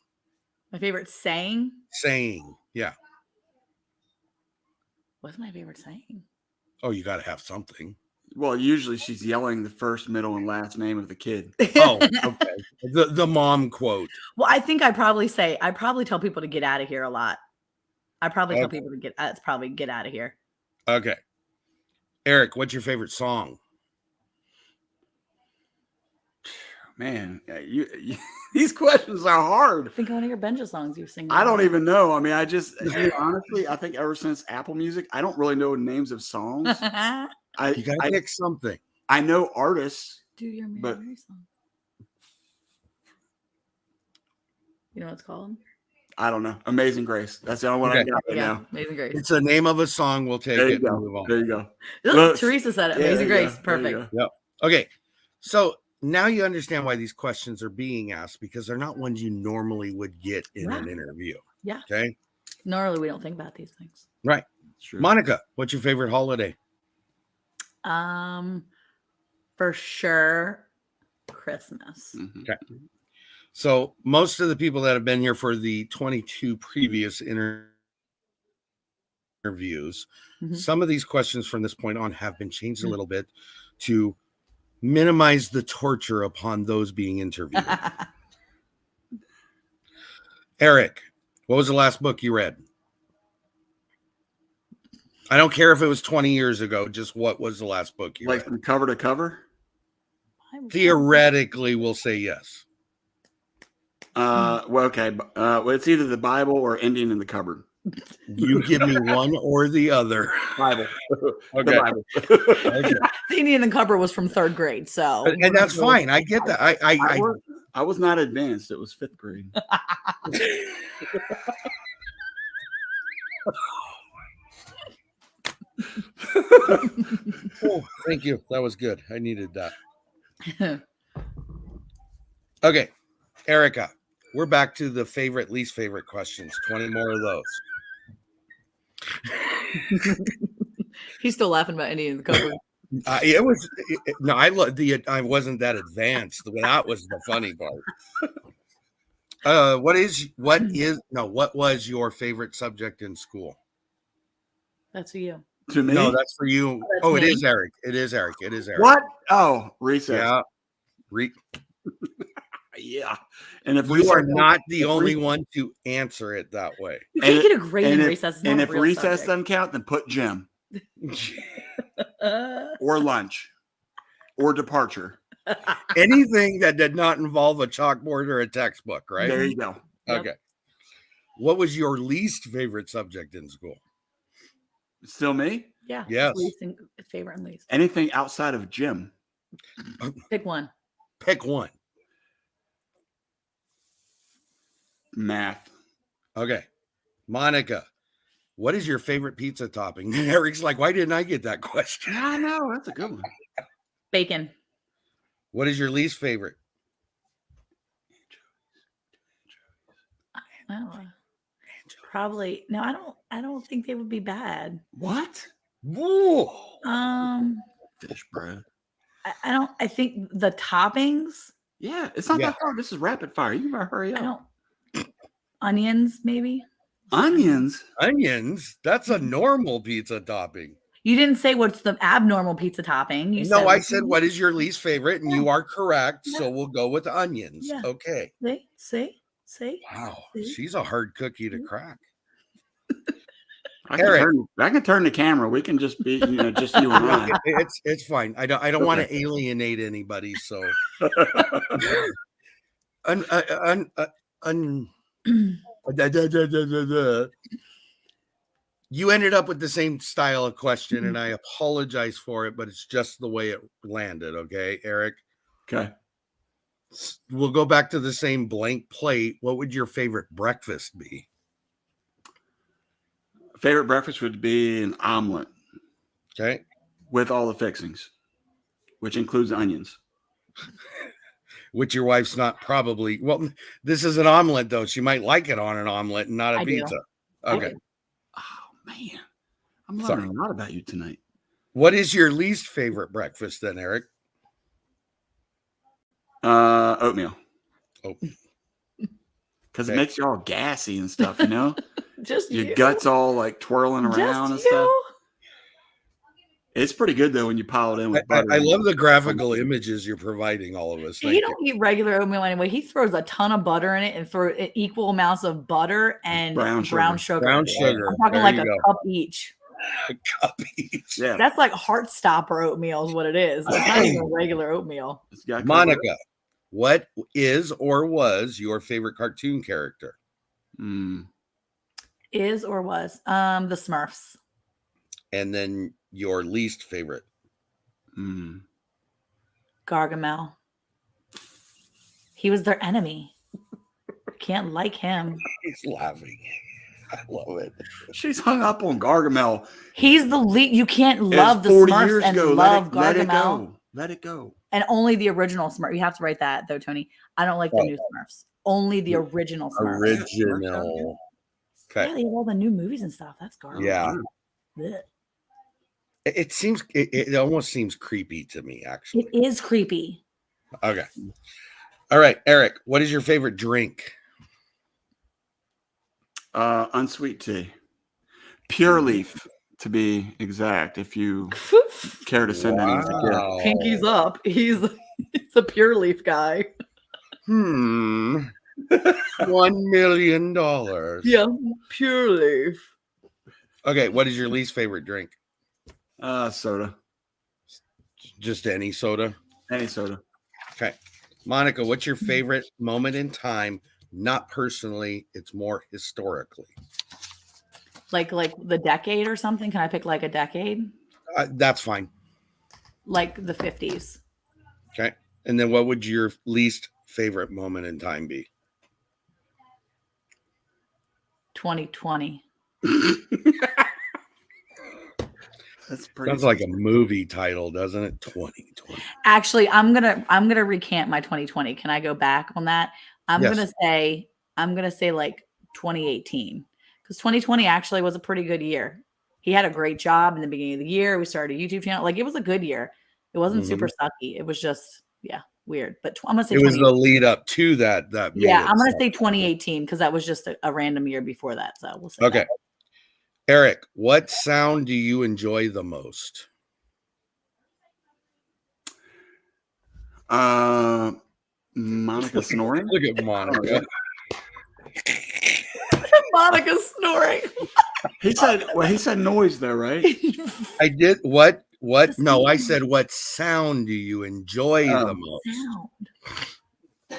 My favorite saying? Saying, yeah. What's my favorite saying? Oh, you got to have something. Well, usually she's yelling the first, middle, and last name of the kid. Oh, okay. The mom quote. Well, I think I probably tell people to get out of here a lot. I probably tell people to get out of here. Okay. Eric, what's your favorite song? Man, these questions are hard. Think of one of your Benja songs you sing. I don't even know. I mean, honestly, I think ever since Apple Music, I don't really know names of songs. You gotta pick something. I know artists. Do your Mary song. You know what it's called? I don't know. Amazing Grace. That's the only one I got right now. Amazing Grace. It's the name of a song. We'll take it and move on. There you go. Look, Teresa said it. Amazing Grace. Perfect. Yep. Okay. So now you understand why these questions are being asked, because they're not ones you normally would get in an interview. Yeah. Okay. Normally we don't think about these things. Right. True. Monica, what's your favorite holiday? For sure, Christmas. Mm-hmm. Okay. So most of the people that have been here for the 22 previous interviews, some of these questions from this point on have been changed a little bit to minimize the torture upon those being interviewed. Eric, what was the last book you read? I don't care if it was 20 years ago. Just what was the last book you read? From cover to cover? Theoretically, we'll say yes. Well, okay. Well, it's either the Bible or Indian in the Cupboard. You give me one or the other. Bible. Okay. The Bible. The Indian in the Cupboard was from 3rd grade, so And that's fine. I get that. I was not advanced. It was 5th grade. Oh, thank you. That was good. I needed that. Okay, Erica, we're back to the favorite, least favorite questions. 20 more of those. He's still laughing about Indian in the Cupboard. I wasn't that advanced. That was the funny part. What was your favorite subject in school? That's for you. To me? No, that's for you. Oh, it is Eric. It is Eric. It is Eric. What? Oh, recess. Yeah. Yeah. And if you are not the only one to answer it that way. You can't get a grade in recess. And if recess doesn't count, then put gym. Or lunch. Or departure. Anything that did not involve a chalkboard or a textbook, right? There you go. Okay. Yep. What was your least favorite subject in school? Still me? Yeah. Yes. Favorite and least. Anything outside of gym. Pick one. Pick one. Math. Okay. Monica, what is your favorite pizza topping? And Eric's like, why didn't I get that question? I know. That's a good one. Bacon. What is your least favorite? Oh, probably no. I don't think they would be bad. What? Whoa. Fish bread. I think the toppings. Yeah, it's not that hard. This is rapid fire. You better hurry up. Onions, maybe. Onions. That's a normal pizza topping. You didn't say what's the abnormal pizza topping. I said what is your least favorite, and you are correct. So we'll go with onions. Yeah. Okay. See. Wow, she's a hard cookie to crack. I can turn the camera. We can just be, just you and I. It's fine. I don't want to alienate anybody. So, you ended up with the same style of question, and I apologize for it, but it's just the way it landed. Okay, Eric. Okay. We'll go back to the same blank plate. What would your favorite breakfast be? Favorite breakfast would be an omelet. Okay. With all the fixings, which includes onions. Which your wife's not probably. Well, this is an omelet, though. She might like it on an omelet and not a pizza. Okay. Oh, man. I'm learning a lot about you tonight. What is your least favorite breakfast then, Eric? Oatmeal. Oh. Because it makes you all gassy and stuff, Just your guts all like twirling around and stuff. It's pretty good though when you pile it in with butter. I love the graphical images you're providing all of us. He don't eat regular oatmeal anyway. He throws a ton of butter in it and throw equal amounts of butter and brown sugar. Brown sugar. I'm talking like a cup each. A cup each. Yeah. That's like Heartstopper oatmeal is what it is. It's not even regular oatmeal. Monica, what is or was your favorite cartoon character? Is or was the Smurfs. And then your least favorite? Gargamel. He was their enemy. Can't like him. He's laughing. I love it. She's hung up on Gargamel. He's the lead. You can't love the Smurfs and love Gargamel. Let it go. Let it go. And only the original Smurf. You have to write that though, Tony. I don't like the new Smurfs. Only the original Smurfs. Original. Okay. Yeah, they have all the new movies and stuff. That's garbage. Yeah. Blech. It seems it almost seems creepy to me, actually. It is creepy. Okay. All right, Eric, what is your favorite drink? Unsweet tea. Pure leaf, to be exact, if you care to send any as a gift. Pinky's up. He's a pure leaf guy. $1 million. Yeah, pure leaf. Okay, what is your least favorite drink? Soda. Just any soda? Any soda. Okay. Monica, what's your favorite moment in time? Not personally, it's more historically. Like the decade or something? Can I pick like a decade? That's fine. Like the 50s. Okay. And then what would your least favorite moment in time be? 2020. That's pretty. Sounds like a movie title, doesn't it? 2020. Actually, I'm gonna recant my 2020. Can I go back on that? I'm Yes. gonna say like 2018. Because 2020 actually was a pretty good year. He had a great job in the beginning of the year. We started a YouTube channel. Like it was a good year. It wasn't super sucky. It was just, weird. But I'm gonna say It was the lead up to that. Yeah, I'm gonna say 2018 because that was just a random year before that. So we'll say okay. that. Eric, what sound do you enjoy the most? Monica snoring. Look at Monica. Monica's snoring. He said noise though, right? I did what? No, I said what sound do you enjoy the most? Sound.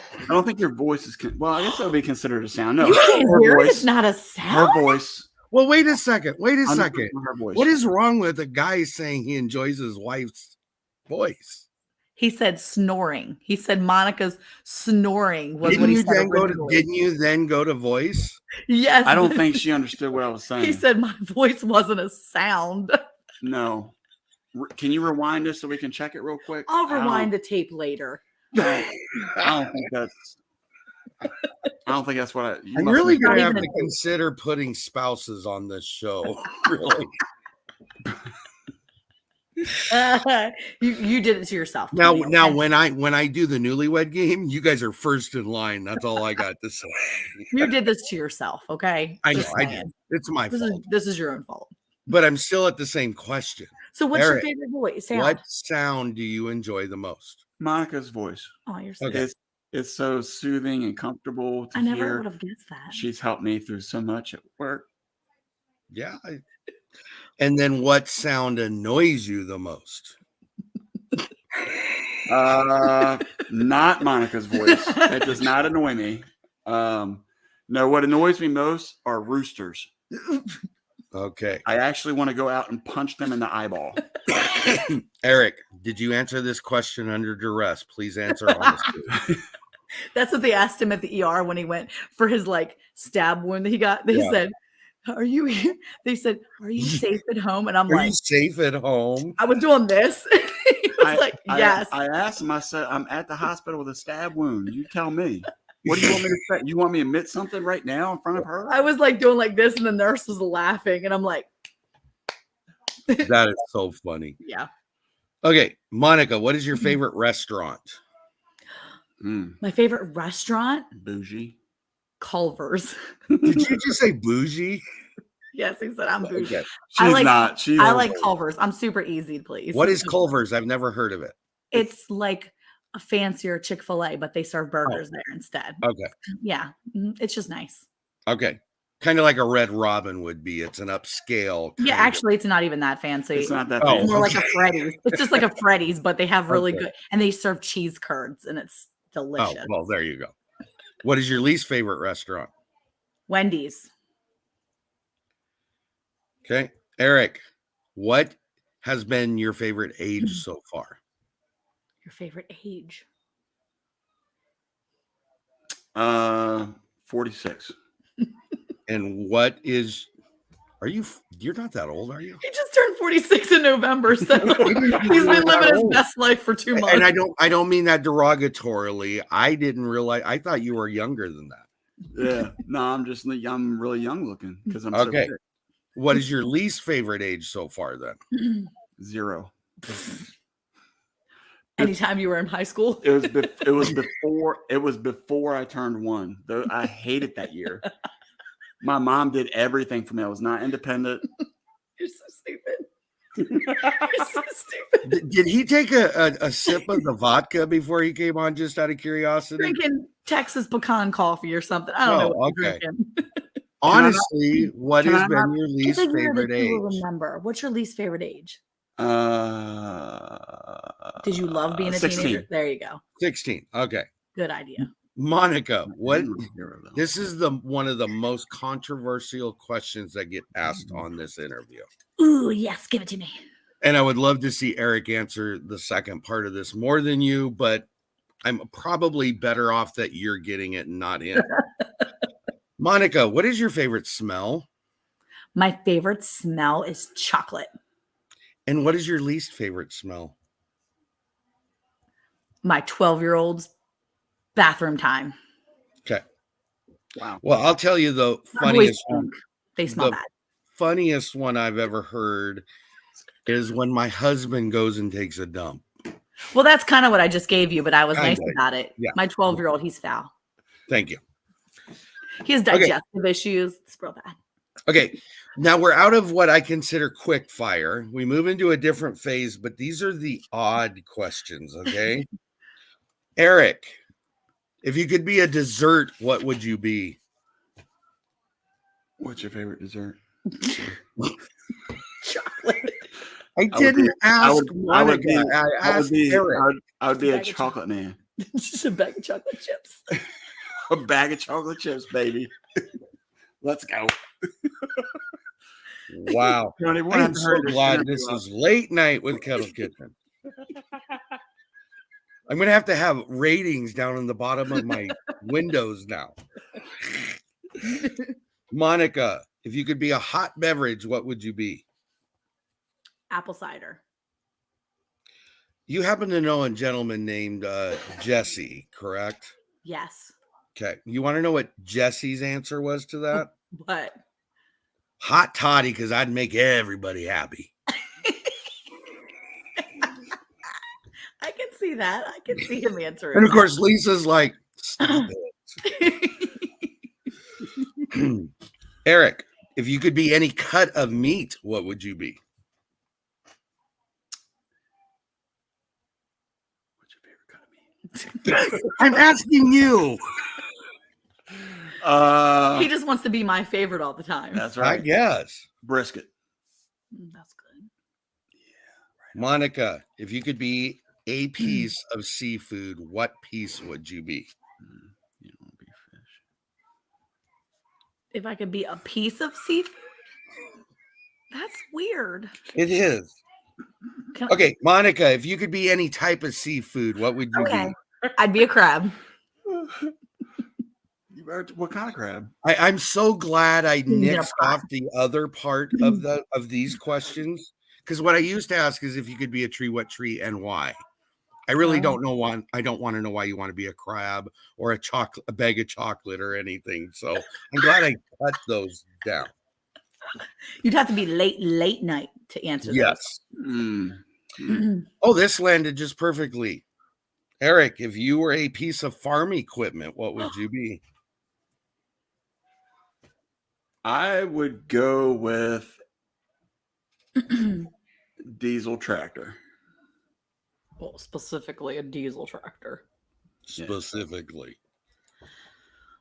I don't think your voice is. Well, I guess that would be considered a sound. No, You can't her hear it. voice. It's not a Her sound. voice. Well, wait a second. Her voice. What is wrong with a guy saying he enjoys his wife's voice? He said snoring. He said Monica's snoring was what he said originally. Didn't you then go to voice? Yes. I don't think she understood what I was saying. He said my voice wasn't a sound. No. Can you rewind this so we can check it real quick? I'll rewind the tape later. I don't think that's what I'm really Not going to have even to a tape. consider putting spouses on this show. Really. You did it to yourself. Now, Kenny, now okay? when I do the newlywed game, you guys are first in line. That's all I got to say. You did this to yourself, okay? I know Just I saying. did. It's my fault. This is your own fault. But I'm still at the same question. So what's Eric, your favorite voice? Sound? What sound do you enjoy the most? Monica's voice. Oh, you're so Okay. It's so soothing and comfortable to I never hear. would have guessed that. She's helped me through so much at work. Yeah. And then what sound annoys you the most? Not Monica's voice. That does not annoy me. No, what annoys me most are roosters. Okay. I actually want to go out and punch them in the eyeball. Eric, did you answer this question under duress? Please answer honestly. That's what they asked him at the ER when he went for his like stab wound that he got. They said, "Are you here?" They said, "Are you safe at home?" And I'm Are like, you safe at home? I was doing this. He was like, yes. I asked him, I said, I'm at the hospital with a stab wound. You tell me. What do you want me to say? You want me to admit something right now in front of her? I was like doing like this, and the nurse was laughing, and I'm like, That is so funny. yeah. Okay, Monica, what is your favorite restaurant? My favorite restaurant, Bougie. Culver's. Did you just say bougie? Yes, he said I'm bougie. Okay. I She's like- not. She's I like Culver's. I'm super easy to please. What is Culver's? I've never heard of it. It's like a fancier Chick-fil-A, but they serve burgers there instead. Okay. Yeah, it's just nice. Okay. Kind of like a Red Robin would be. It's an upscale. Yeah, kind of- actually, it's not even that fancy. It's not that Oh. fancy. It's more like a Freddy's. It's just like a Freddy's, but they have really Okay. good, and they serve cheese curds, and it's Oh, delicious. well, there you go. What is your least favorite restaurant? Wendy's. Okay. Eric, what has been your favorite age so far? Your favorite age? 46. And what is, you're not that old, are you? He just turned 46 in November, so he's been living his best life for 2 months. And I don't mean that derogatorily. I didn't realize, I thought you were younger than that. Yeah. No, I'm really young looking because I'm Okay. so fit. What is your least favorite age so far then? 0. Anytime you were in high school? It was before I turned 1. Though I hated that year. My mom did everything for me. I was not independent. You're so stupid. You're so stupid. Did he take a sip of the vodka before he came on, just out of curiosity? Drinking Texas pecan coffee or something. I don't know what you're drinking. Honestly, what has been your least favorite age? Remember, what's your least favorite age? Did you love being a 16. teenager? There you go. 16. Okay. Good idea. Monica, this is one of the most controversial questions that get asked on this interview. Ooh, yes, give it to me. And I would love to see Eric answer the second part of this more than you, but I'm probably better off that you're getting it and not him. Monica, what is your favorite smell? My favorite smell is chocolate. And what is your least favorite smell? My 12-year-old's bathroom time. Okay. Wow. Well, I'll tell you the funniest one. They smell bad. Funniest one I've ever heard is when my husband goes and takes a dump. Well, that's kind of what I just gave you, but I was nice about it. Yeah. My 12-year-old, he's foul. Thank you. He has digestive issues. It's real bad. Okay. Now we're out of what I consider quick fire. We move into a different phase, but these are the odd questions. Okay. Eric, if you could be a dessert, what would you be? What's your favorite dessert? Chocolate. I didn't ask Monica. I asked Eric. I would be a chocolate man. Just a bag of chocolate chips. A bag of chocolate chips, baby. Let's go. Wow. I'm so glad this is late night with Kettle Kitchen. I'm going to have ratings down in the bottom of my windows now. Monica, if you could be a hot beverage, what would you be? Apple cider. You happen to know a gentleman named Jesse, correct? Yes. Okay. You want to know what Jesse's answer was to that? What? Hot toddy, because I'd make everybody happy. I can see that. I can see him answering. And of course, Lisa's like, stop it. Eric, if you could be any cut of meat, what would you be? What's your favorite cut of meat? I'm asking you. He just wants to be my favorite all the time. That's right. I guess. Brisket. That's good. Yeah. Right. Monica, if you could be a piece of seafood, what piece would you be? You don't want to be fish. If I could be a piece of seafood? That's weird. It is. Okay, Monica, if you could be any type of seafood, what would you be? I'd be a crab. What kind of crab? I'm so glad I nixed off the other part of these questions, because what I used to ask is if you could be a tree, what tree and why. I really don't know why. I don't want to know why you want to be a crab or a bag of chocolate or anything. So I'm glad I cut those down. You'd have to be late night to answer this. Yes. Oh, this landed just perfectly. Eric, if you were a piece of farm equipment, what would you be? I would go with diesel tractor. Well, specifically a diesel tractor. Specifically.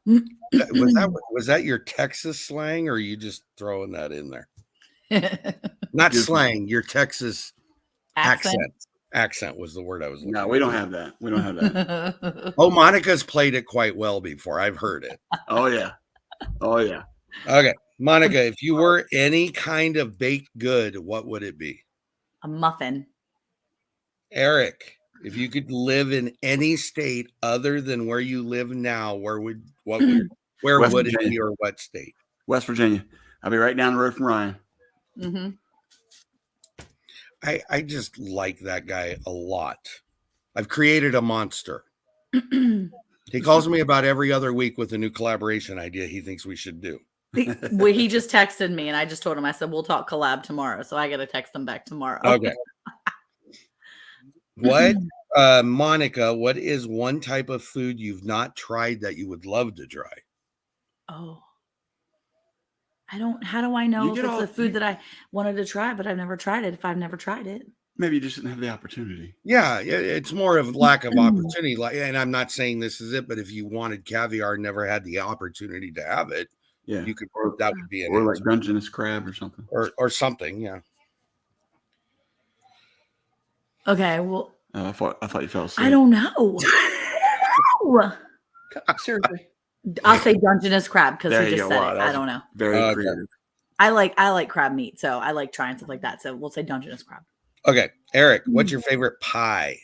Was that your Texas slang, or are you just throwing that in there? Not slang, your Texas accent was the word I was looking for. No, we don't have that. We don't have that. Oh, Monica's played it quite well before. I've heard it. Oh yeah. Okay, Monica, if you were any kind of baked good, what would it be? A muffin. Eric, if you could live in any state other than where you live now, where would it be, or what state? West Virginia. I'll be right down the road from Ryan. Mm-hmm. I just like that guy a lot. I've created a monster. He calls me about every other week with a new collaboration idea he thinks we should do. He just texted me, and I just told him, I said, we'll talk collab tomorrow. So I got to text him back tomorrow. Okay. What? Monica, what is one type of food you've not tried that you would love to try? Oh, how do I know You if get it's all- a food you- that I wanted to try, but I've never tried it if I've never tried it? Maybe you just didn't have the opportunity. Yeah, it's more of lack of opportunity. Like, and I'm not saying this is it, but if you wanted caviar and never had the opportunity to have it, Yeah. you could. That would be an Or like answer. Dungeness crab or something. or something. Yeah. Okay, well, I thought you fell asleep. I don't know. Seriously. I'll say Dungeness crab because There he you just go. said Wow, it. that I was don't know. Very Okay. creative. I like crab meat, so I like trying stuff like that. So we'll say Dungeness crab. Okay, Eric, what's your favorite pie?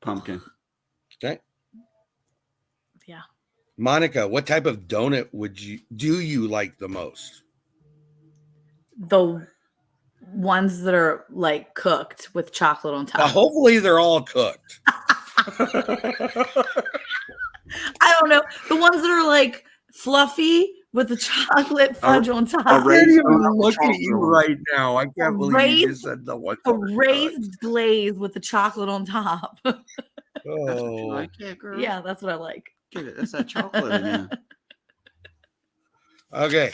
Pumpkin. Okay. Yeah. Monica, what type of donut do you like the most? The ones that are like cooked with chocolate on top. Hopefully they're all cooked. I don't know. The ones that are like fluffy with the chocolate fudge on top. a I can't raised even donut with look at chocolate you on it. right now. I can't believe you just said the one. A raised glaze with the chocolate on top. That's what you Oh, like, yeah, girl. Yeah, that's what I like. Get it. That's that chocolate again. okay.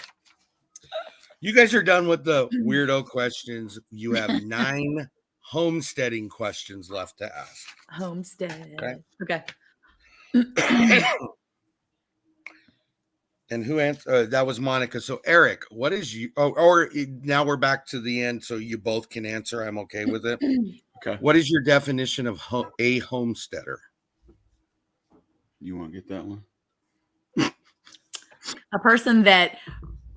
You guys are done with the weirdo questions. You have 9 homesteading questions left to ask. Homestead. Okay. Okay. And who answered? That was Monica. So Eric, what is you? Oh, or now we're back to the end, so you both can answer. I'm okay with it. Okay. What is your definition of a homesteader? You want to get that one? A person that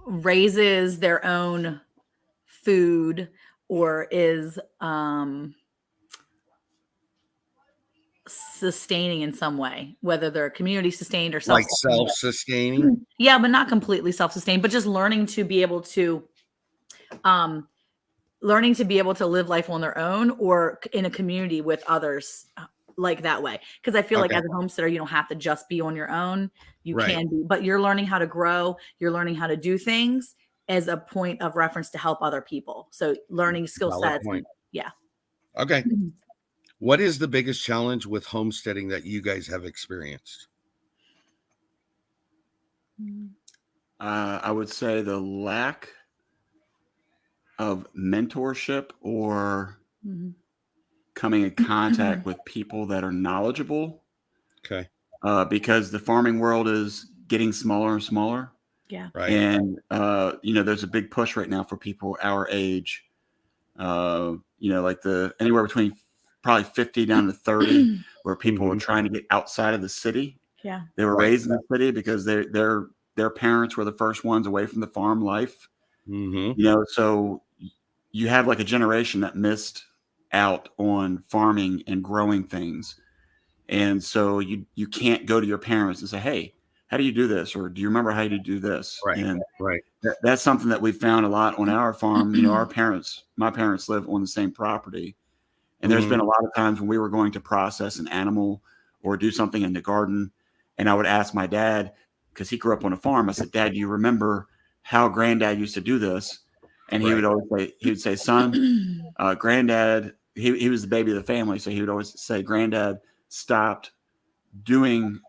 raises their own food or is sustaining in some way, whether they're community sustained or Like self-sustained. self-sustaining? Yeah, but not completely self-sustained, but just learning to be able to live life on their own or in a community with others like that way. Because I feel like as a homesteader, you don't have to just be on your own. You can be, but you're learning how to grow. You're learning how to do things as a point of reference to help other people. So learning skill sets. Yeah. Okay. What is the biggest challenge with homesteading that you guys have experienced? I would say the lack of mentorship or coming in contact with people that are knowledgeable. Okay. Because the farming world is getting smaller and smaller. Yeah. Right. And, there's a big push right now for people our age, like anywhere between probably 50 down to 30, where people are trying to get outside of the city. Yeah. They were raised in the city because their parents were the first ones away from the farm life. So you have like a generation that missed out on farming and growing things. And so you can't go to your parents and say, hey, how do you do this? Or do you remember how you do this? Right. And right. That's something that we found a lot on our farm. My parents live on the same property. And there's been a lot of times when we were going to process an animal or do something in the garden. And I would ask my dad, because he grew up on a farm. I said, Dad, do you remember how Granddad used to do this? And he would always say, son, Granddad, he was the baby of the family. So he would always say, Granddad stopped doing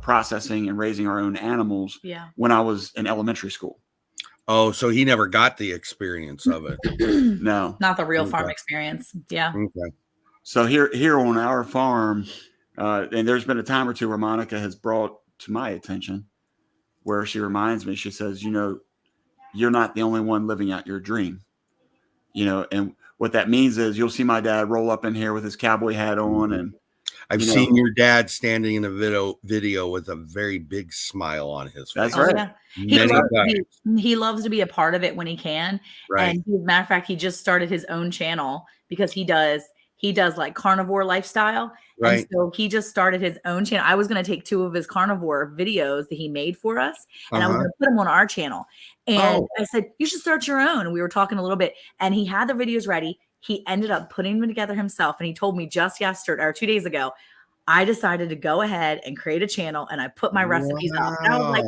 processing and raising our own animals when I was in elementary school. Oh, so he never got the experience of it. No. Not the real farm experience. Yeah. Okay. So here on our farm, and there's been a time or two where Monica has brought to my attention where she reminds me, she says, you're not the only one living out your dream. And what that means is you'll see my dad roll up in here with his cowboy hat on. And I've seen your dad standing in a video with a very big smile on his face. That's right. Yeah. He loves to be a part of it when he can. Right. And as a matter of fact, he just started his own channel because he does like carnivore lifestyle. Right. And so he just started his own channel. I was going to take 2 of his carnivore videos that he made for us, and I was going to put them on our channel. And I said, you should start your own. And we were talking a little bit, and he had the videos ready. He ended up putting them together himself. And he told me just yesterday or 2 days ago, I decided to go ahead and create a channel, and I put my recipes up. And I was like,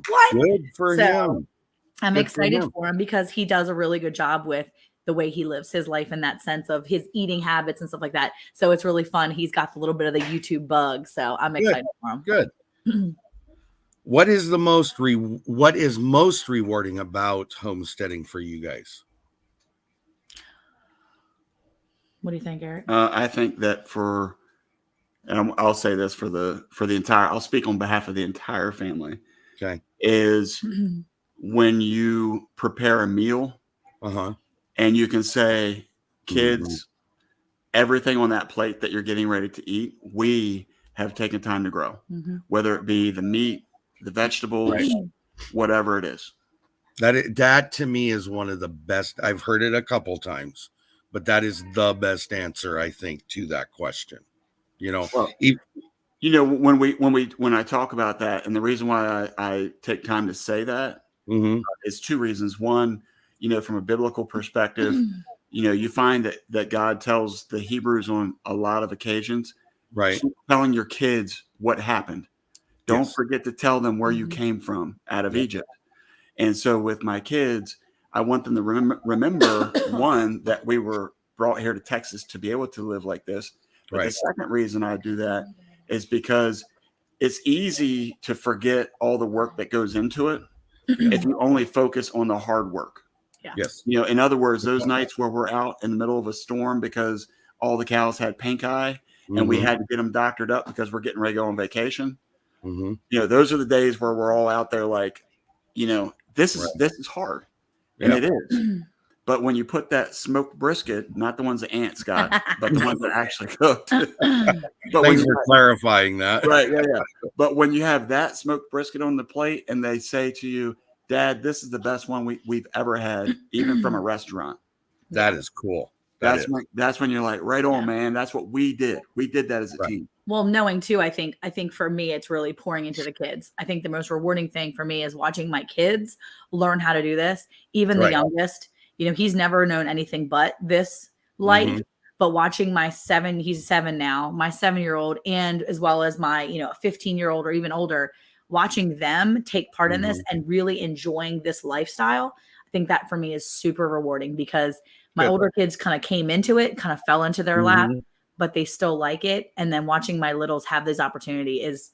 what? Good for him. I'm excited for him because he does a really good job with the way he lives his life in that sense of his eating habits and stuff like that. So it's really fun. He's got the little bit of the YouTube bug. So I'm excited for him. Good. What is most rewarding about homesteading for you guys? What do you think, Eric? I think that and I'll say this for the entire, I'll speak on behalf of the entire family. Okay. Is when you prepare a meal and you can say, kids, everything on that plate that you're getting ready to eat, we have taken time to grow, whether it be the meat, the vegetables, whatever it is. That to me is one of the best. I've heard it a couple times, but that is the best answer, I think, to that question. Well, when I talk about that, and the reason why I take time to say that is two reasons. One, from a biblical perspective, you find that God tells the Hebrews on a lot of occasions, telling your kids what happened. Don't forget to tell them where you came from out of Egypt. And so with my kids, I want them to remember one, that we were brought here to Texas to be able to live like this. But the second reason I do that is because it's easy to forget all the work that goes into it if you only focus on the hard work. Yeah. Yes. In other words, those nights where we're out in the middle of a storm because all the cows had pink eye and we had to get them doctored up because we're getting ready to go on vacation. Those are the days where we're all out there like, this is hard. And it is. But when you put that smoked brisket, not the ones the ants got, but the ones that actually cooked. Thanks for clarifying that. Right. Yeah. But when you have that smoked brisket on the plate and they say to you, Dad, this is the best one we've ever had, even from a restaurant. That is cool. That's when you're like, right on, man. That's what we did. We did that as a team. Well, knowing too, I think for me, it's really pouring into the kids. I think the most rewarding thing for me is watching my kids learn how to do this. Even the youngest, he's never known anything but this life. But watching he's 7 now, my 7-year-old, and as well as my, 15-year-old or even older, watching them take part in this and really enjoying this lifestyle. I think that for me is super rewarding because my older kids kind of came into it, kind of fell into their lap, but they still like it. And then watching my littles have this opportunity it's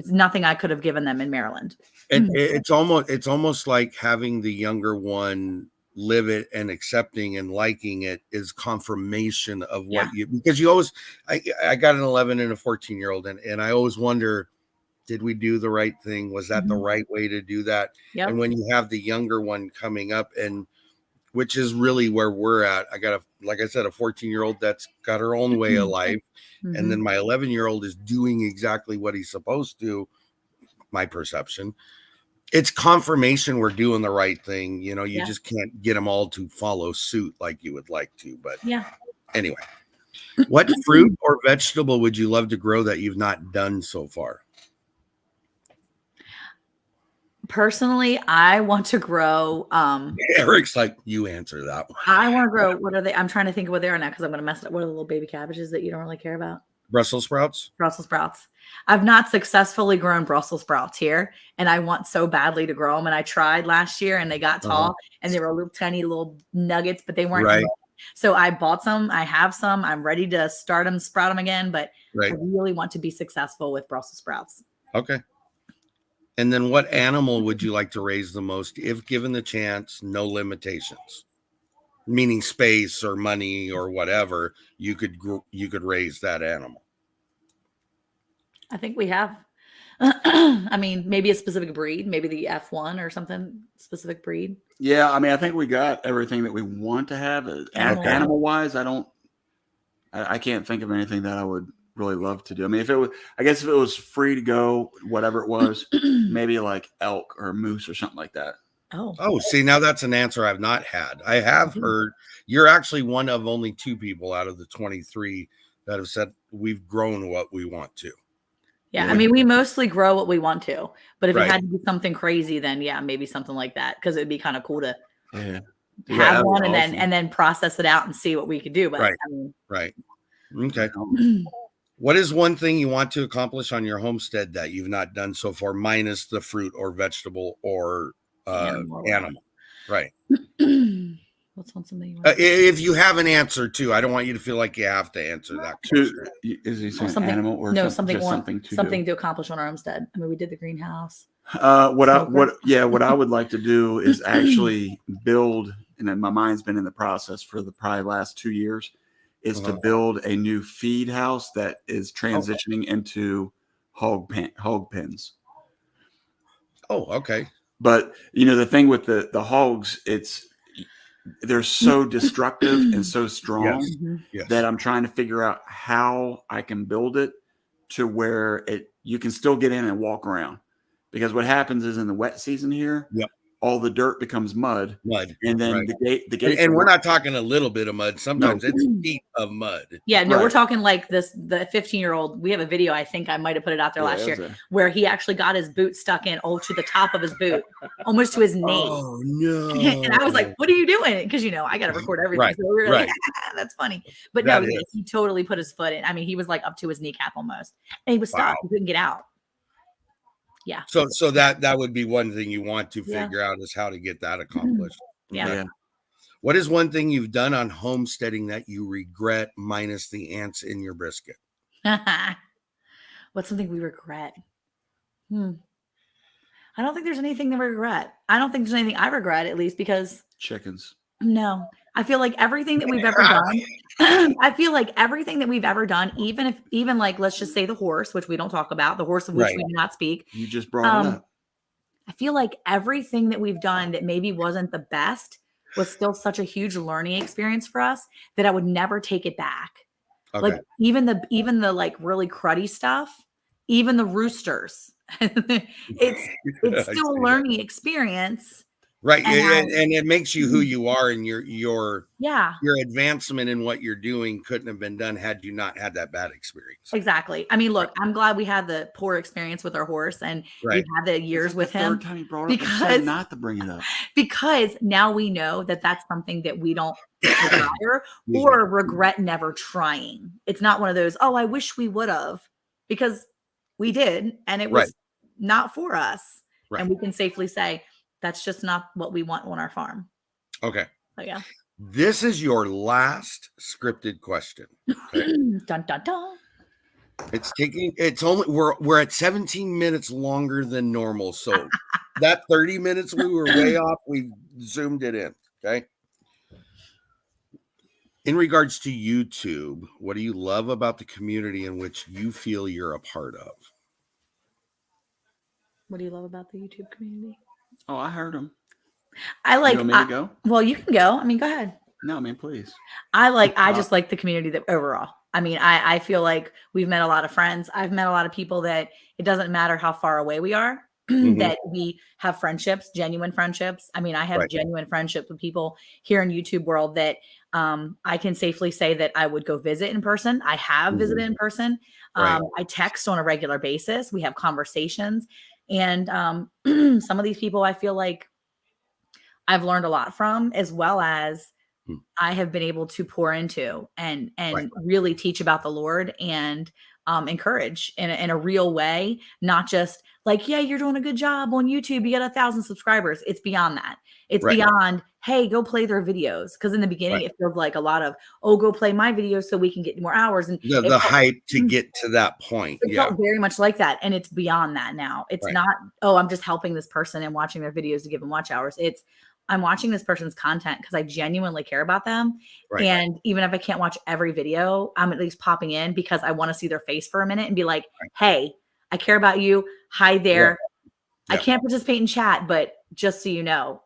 nothing I could have given them in Maryland. And it's almost like having the younger one live it and accepting and liking it is confirmation of what because you always, I got an 11 and a 14-year-old and I always wonder, did we do the right thing? Was that the right way to do that? Yep. And when you have the younger one coming up, and which is really where we're at. I got like I said, a 14-year-old that's got her own way of life. And then my 11-year-old is doing exactly what he's supposed to, my perception. It's confirmation we're doing the right thing. You just can't get them all to follow suit like you would like to. But anyway, what fruit or vegetable would you love to grow that you've not done so far? Personally, I want to grow. Eric's like, you answer that one. I want to grow. What are they? I'm trying to think of what they are now because I'm going to mess it up. What are the little baby cabbages that you don't really care about? Brussels sprouts? Brussels sprouts. I've not successfully grown Brussels sprouts here, and I want so badly to grow them. And I tried last year, and they got tall, and they were little tiny little nuggets, but they weren't. Right. So I bought some. I have some. I'm ready to sprout them again. But I really want to be successful with Brussels sprouts. Okay. And then what animal would you like to raise the most if given the chance, no limitations? Meaning space or money or whatever, you could raise that animal. I think we have. I mean, maybe a specific breed, maybe the F1 or something, specific breed. Yeah, I mean, I think we got everything that we want to have. Animal-wise, I can't think of anything that I would really love to do. I mean, if it was free to go, whatever it was, maybe like elk or moose or something like that. Oh, see, now that's an answer I've not had. I have heard you're actually one of only 2 people out of the 23 that have said we've grown what we want to. Yeah, I mean, we mostly grow what we want to, but if it had to be something crazy, then maybe something like that, because it'd be kind of cool to have one and then process it out and see what we could do. But right. Okay. What is one thing you want to accomplish on your homestead that you've not done so far, minus the fruit or vegetable or animal? Right. What's on something you want? If you have an answer too, I don't want you to feel like you have to answer that question. Is he saying something, animal or no, something to accomplish on our homestead? I mean, we did the greenhouse. What I would like to do is actually build, and then my mind's been in the process for the probably last 2 years, is to build a new feed house that is transitioning into hog pens. Oh, okay. But the thing with the hogs, they're so destructive and so strong Yes. that I'm trying to figure out how I can build it to where you can still get in and walk around. Because what happens is in the wet season here, all the dirt becomes mud, and then the gates. And we're not talking a little bit of mud. Sometimes it's feet of mud. Yeah, no, we're talking like this. The 15-year-old. We have a video. I think I might have put it out there last year, where he actually got his boot stuck in to the top of his boot, almost to his knee. Oh no! And I was like, "What are you doing?" Because I got to record everything. Right. So we were like, "That's funny." But no, he totally put his foot in. I mean, he was like up to his kneecap almost, and he was stuck. He couldn't get out. Yeah. So that would be one thing you want to figure out is how to get that accomplished. Yeah. What is one thing you've done on homesteading that you regret minus the ants in your brisket? What's something we regret? I don't think there's anything that we regret. I don't think there's anything I regret, at least, because chickens. No, I feel like everything that we've ever done, even like, let's just say the horse, which we don't talk about, the horse of which we do not speak. You just brought it up. I feel like everything that we've done that maybe wasn't the best was still such a huge learning experience for us that I would never take it back. Okay. Like even the like really cruddy stuff, even the roosters, it's still a learning experience. Right. And it makes you who you are, and your advancement in what you're doing couldn't have been done had you not had that bad experience. Exactly. I mean, look, I'm glad we had the poor experience with our horse, and we had the years with him. Third time you brought it up, you said not to bring it up. Because now we know that that's something that we don't desire or regret never trying. It's not one of those, I wish we would have, because we did, and it was not for us. Right. And we can safely say, that's just not what we want on our farm. Okay. So, yeah. This is your last scripted question. Okay. Dun, dun, dun. We're at 17 minutes longer than normal. So that 30 minutes we were way off, we zoomed it in. Okay. In regards to YouTube, what do you love about the community in which you feel you're a part of? What do you love about the YouTube community? Oh, I heard him. I like. You want me to go? Well, you can go. I mean, go ahead. No, man, please. I just like the community that overall. I mean, I feel like we've met a lot of friends. I've met a lot of people that it doesn't matter how far away we are, that we have friendships, genuine friendships. I mean, I have genuine friendships with people here in YouTube world that I can safely say that I would go visit in person. I have visited in person. I text on a regular basis. We have conversations. And some of these people I feel like I've learned a lot from, as well as I have been able to pour into and really teach about the Lord and encourage in a real way, not just like, yeah, you're doing a good job on YouTube, you got 1,000 subscribers. It's beyond that. It's beyond, hey, go play their videos. Because in the beginning, it feels like a lot of, go play my videos so we can get more hours. And the hype to get to that point. It felt very much like that. And it's beyond that now. It's not, I'm just helping this person and watching their videos to give them watch hours. It's, I'm watching this person's content because I genuinely care about them. And even if I can't watch every video, I'm at least popping in because I want to see their face for a minute and be like, hey, I care about you. Hi there. I can't participate in chat, but just so you know,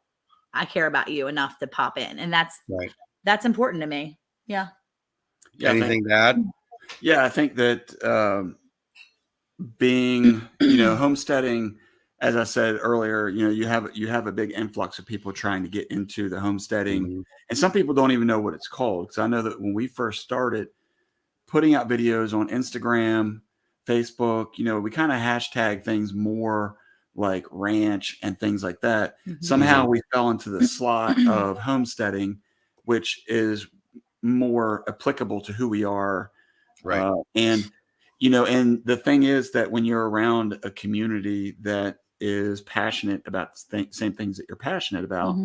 I care about you enough to pop in. And that's important to me. Yeah. Anything to add? Yeah, I think that being, homesteading, as I said earlier, you have a big influx of people trying to get into the homesteading, and some people don't even know what it's called. Because I know that when we first started putting out videos on Instagram, Facebook, we kind of hashtag things more like ranch and things like that. Somehow we fell into the slot of homesteading, which is more applicable to who we are. And the thing is that when you're around a community that is passionate about the same things that you're passionate about,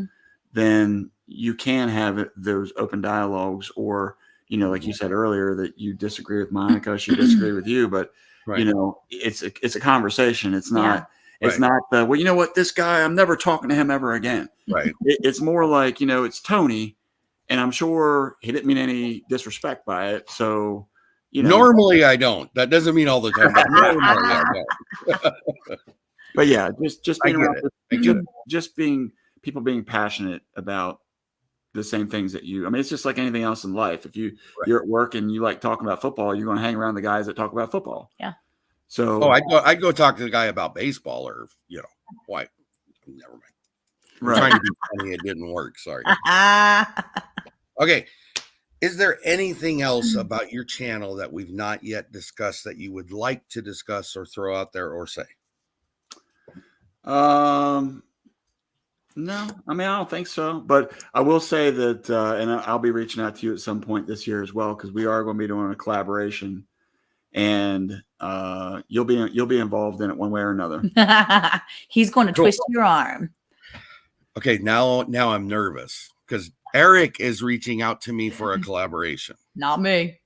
then you can have those open dialogues, or, you know, like you said earlier, that you disagree with Monica, she disagree with you, but Right. you know, it's a conversation. It's not, Yeah. it's not the, well, you know what, this guy, I'm never talking to him ever again. Right. It's more like, you know, it's Tony, and I'm sure he didn't mean any disrespect by it. So, you know, Normally I don't. That doesn't mean all the time, but normally I don't. but yeah, just I being get around, it. I get it. just being people being passionate about the same things that you, I mean, it's just like anything else in life. If you're at work and you like talking about football, you're going to hang around the guys that talk about football. Yeah. So, Oh, I'd go talk to the guy about baseball, or, you know, why? Never mind. I'm right. trying to be funny. It didn't work. Sorry. Okay. Is there anything else about your channel that we've not yet discussed that you would like to discuss or throw out there or say? No, I mean, I don't think so, but I will say that, and I'll be reaching out to you at some point this year as well, because we are going to be doing a collaboration, and you'll be involved in it one way or another. He's going to Cool. twist your arm. Okay, now I'm nervous because Eric is reaching out to me for a collaboration. Not me.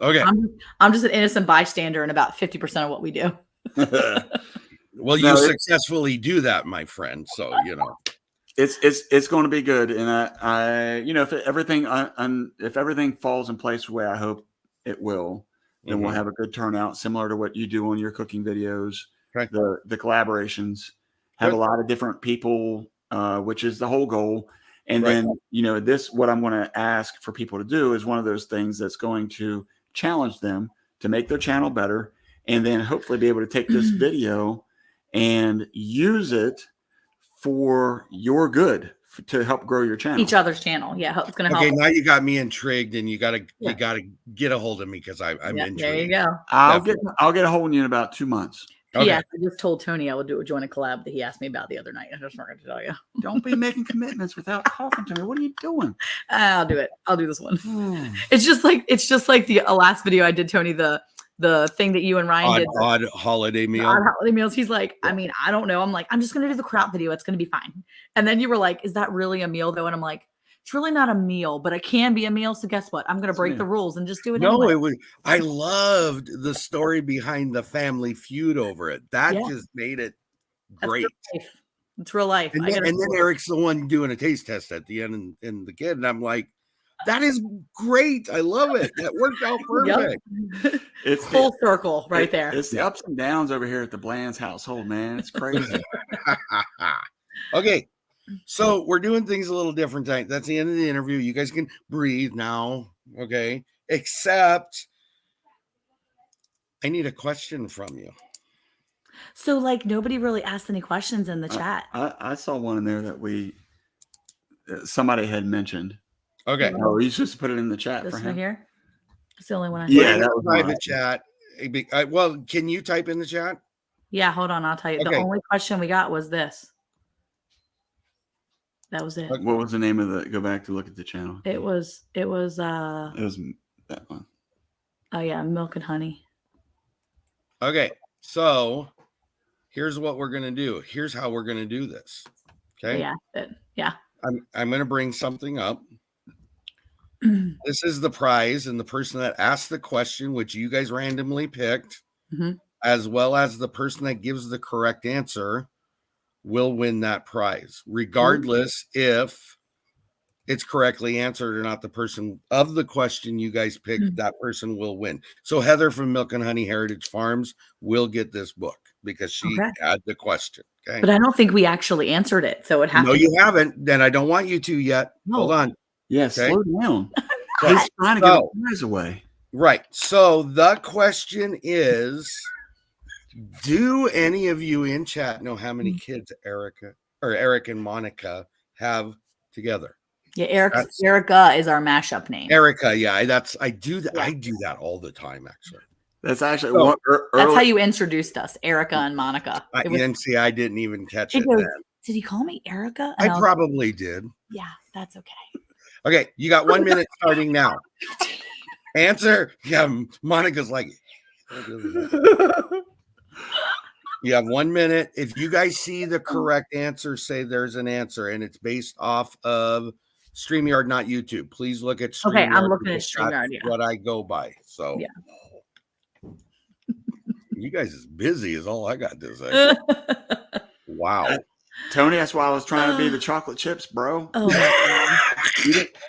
Okay. I'm just an innocent bystander in about 50% of what we do. Well, No, you successfully do that, my friend. So, you know. It's going to be good, and I you know, if everything falls in place the way I hope it will, then we'll have a good turnout, similar to what you do on your cooking videos. Right. The collaborations have Good. a lot of different people, which is the whole goal. And Right. then, you know, what I'm going to ask for people to do is one of those things that's going to challenge them to make their channel better, and then hopefully be able to take this video and use it for your good, to help grow your channel. Each other's channel. Yeah. It's going to Okay, help. now you got me intrigued, and you gotta get a hold of me because I'm Yeah, intrigued. there you go. I'll get a hold of you in about 2 months. Okay. Yeah, I just told Tony I would join a collab that he asked me about the other night. I just forgot to tell you. Don't be making commitments without talking to me. What are you doing? I'll do it. I'll do this one. It's just like the last video I did, Tony, the thing that you and Ryan did. Odd holiday meal. Odd holiday meals. He's like, I mean, I don't know. I'm like, I'm just gonna do the crop video. It's gonna be fine. And then you were like, is that really a meal though? And I'm like, it's really not a meal, but it can be a meal. So guess what? I'm gonna break the rules and just do it. No, anyway. it was. I loved the story behind the family feud over it. That just made it great. It's real life. And then Eric's the one doing a taste test at the end, and the kid, and I'm like, that is great. I love it. That worked out perfect. Yep. It's full circle right there. It's the ups and downs over here at the Bland's household, man. It's crazy. Okay. So we're doing things a little different tonight. That's the end of the interview. You guys can breathe now. Okay. Except I need a question from you. So like nobody really asked any questions in the chat. I saw one in there that somebody had mentioned. Okay. Oh, you supposed to put it in the chat This for one him. here. It's the only one I Yeah, saw. that was private chat. Well, can you type in the chat? Yeah, hold on. I'll tell you. Okay. The only question we got was this. That was it. What was the name of the? Go back to look at the channel. It was It was that one. oh yeah, milk and honey. Okay. So here's what we're going to do. Here's how we're going to do this. Okay. Yeah. I'm going to bring something up. This is the prize, and the person that asked the question, which you guys randomly picked, as well as the person that gives the correct answer, will win that prize, regardless if it's correctly answered or not. The person of the question you guys picked, that person will win. So Heather from Milk and Honey Heritage Farms will get this book because she had the question. Okay. But I don't think we actually answered it. So it has No, you haven't. Then I don't want you to yet. No. Hold on. Yeah, Okay. slow down. He's trying to give the prize away. Right. So the question is, do any of you in chat know how many kids Eric and Monica have together? Yeah, Erica is our mashup name. Erica, yeah, I do that. I do that all the time, actually. That's actually So, that's how you introduced us, Erica and Monica. And see, I didn't even catch it. Goes, did he call me Erica? I probably did. Yeah, that's okay. Okay, you got 1 minute starting now. Answer. Yeah, Monica's like. You have 1 minute. If you guys see the correct answer, say there's an answer, and it's based off of StreamYard, not YouTube. Please look at StreamYard. Okay, I'm looking at because StreamYard, that's yeah. what I go by. So Yeah. you guys is busy is all I got to say. Wow. Tony, that's why I was trying to be the chocolate chips, bro. Oh my God.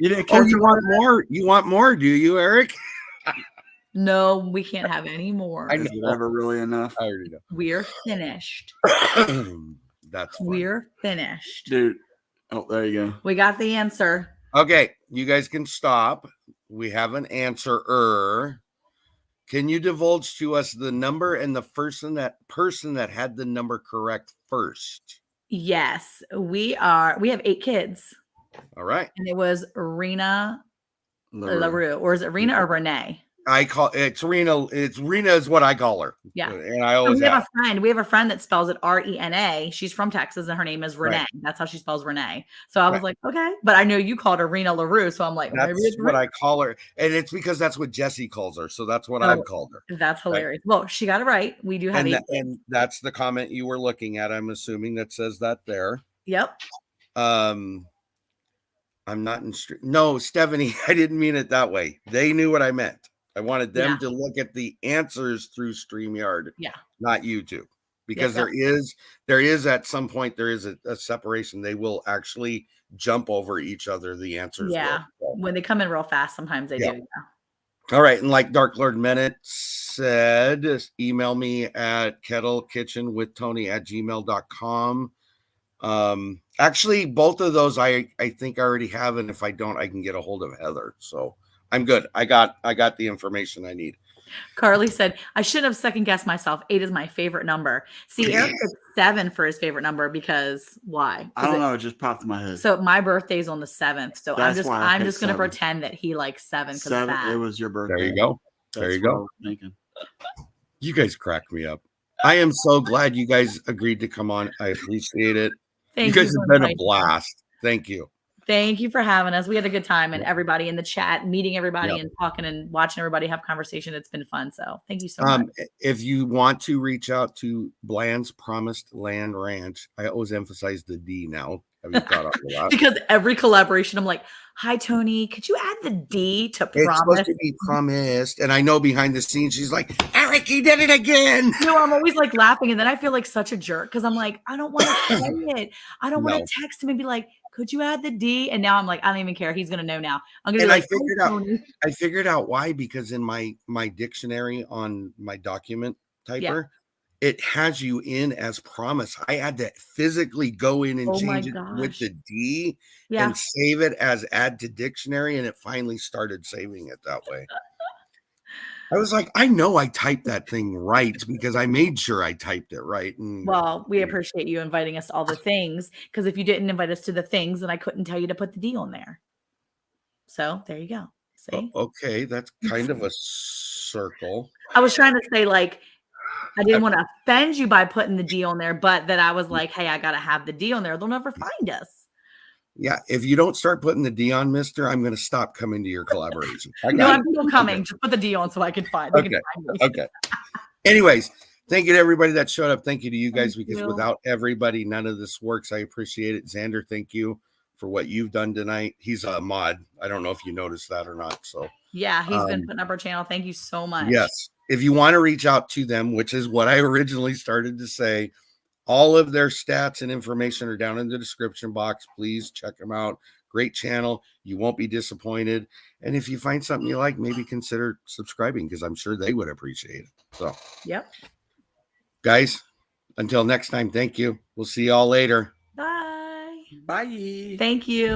You didn't Oh, catch you it. want more? You want more, do you, Eric? No, we can't have any more. I Is it ever really enough? I already We're finished. know. That's fun. We're finished. Dude. Oh, there you go. We got the answer. Okay, you guys can stop. We have an answer. Can you divulge to us the number and the person that had the number correct first? Yes, we have 8 kids. All right. And it was Rena LaRue. LaRue. Or is it Rena or Renee? I call it's Rena. It's Rena is what I call her. Yeah. And I always we have have. a friend. We have a friend that spells it Rena. She's from Texas and her name is Renee. Right. That's how she spells Renee. So I was Right. like, okay. But I know you called her Rena LaRue. So I'm like, That's maybe it's what Rena. I call her. And it's because that's what Jesse calls her. So that's what I've called her. That's hilarious. Well, she got it right. We do have 8 kids. And that's the comment you were looking at. I'm assuming that says that there. Yep. I'm not in. No, Stephanie, I didn't mean it that way. They knew what I meant. I wanted them to look at the answers through StreamYard, not YouTube, because there is at some point there is a separation. They will actually jump over each other. The answers, will. When they come in real fast, sometimes they do. Yeah. All right, and like Dark Lord Menet said, email me at kettlekitchenwithtony@gmail.com. Actually, both of those I think I already have, and if I don't, I can get a hold of Heather. So I'm good. I got the information I need. Carly said, I shouldn't have second guessed myself. 8 is my favorite number. See, Eric picked 7 for his favorite number because why? I don't know. It just popped in my head. So my birthday's on the 7th. So I'm just going to 7. pretend that he likes 7. 7. It was your birthday. There you go. There you go. Thinking. You guys crack me up. I am so glad you guys agreed to come on. I appreciate it. You guys have been a blast. Thank you. Thank you for having us. We had a good time, and everybody in the chat, meeting everybody and talking and watching everybody have conversation. It's been fun. So thank you so much. If you want to reach out to Bland's Promised Land Ranch, I always emphasize the D now. Have you thought of that? Because every collaboration, I'm like, hi, Tony, could you add the D to promise? It's supposed to be promised. And I know behind the scenes, she's like, Eric, you did it again. No, I'm always like laughing. And then I feel like such a jerk because I'm like, I don't want to say it. I don't want to text him and be like, could you add the D? And now I'm like, I don't even care. He's going to know now. I'm going to be like, I figured out why, because in my dictionary on my document typer, it has you in as promise. I had to physically go in and change it with the D and save it as add to dictionary. And it finally started saving it that way. I was like, I know I typed that thing right because I made sure I typed it right. And well, we appreciate you inviting us to all the things, because if you didn't invite us to the things, then I couldn't tell you to put the D on there. So there you go. See? Okay, that's kind of a circle. I was trying to say, like, I didn't want to offend you by putting the D on there, but that I was like, hey, I got to have the D on there. They'll never find us. Yeah, if you don't start putting the D on, mister, I'm going to stop coming to your collaboration. No, I'm still coming. Just put the D on so I can find. Okay. Anyways, thank you to everybody that showed up. Thank you to you guys, because without everybody, none of this works. I appreciate it. Xander, thank you for what you've done tonight. He's a mod. I don't know if you noticed that or not. So yeah, he's been putting up our channel. Thank you so much. Yes. If you want to reach out to them, which is what I originally started to say, all of their stats and information are down in the description box. Please check them out. Great channel. You won't be disappointed. And if you find something you like, maybe consider subscribing, because I'm sure they would appreciate it. So, guys, until next time, thank you. We'll see y'all later. Bye. Bye. Thank you.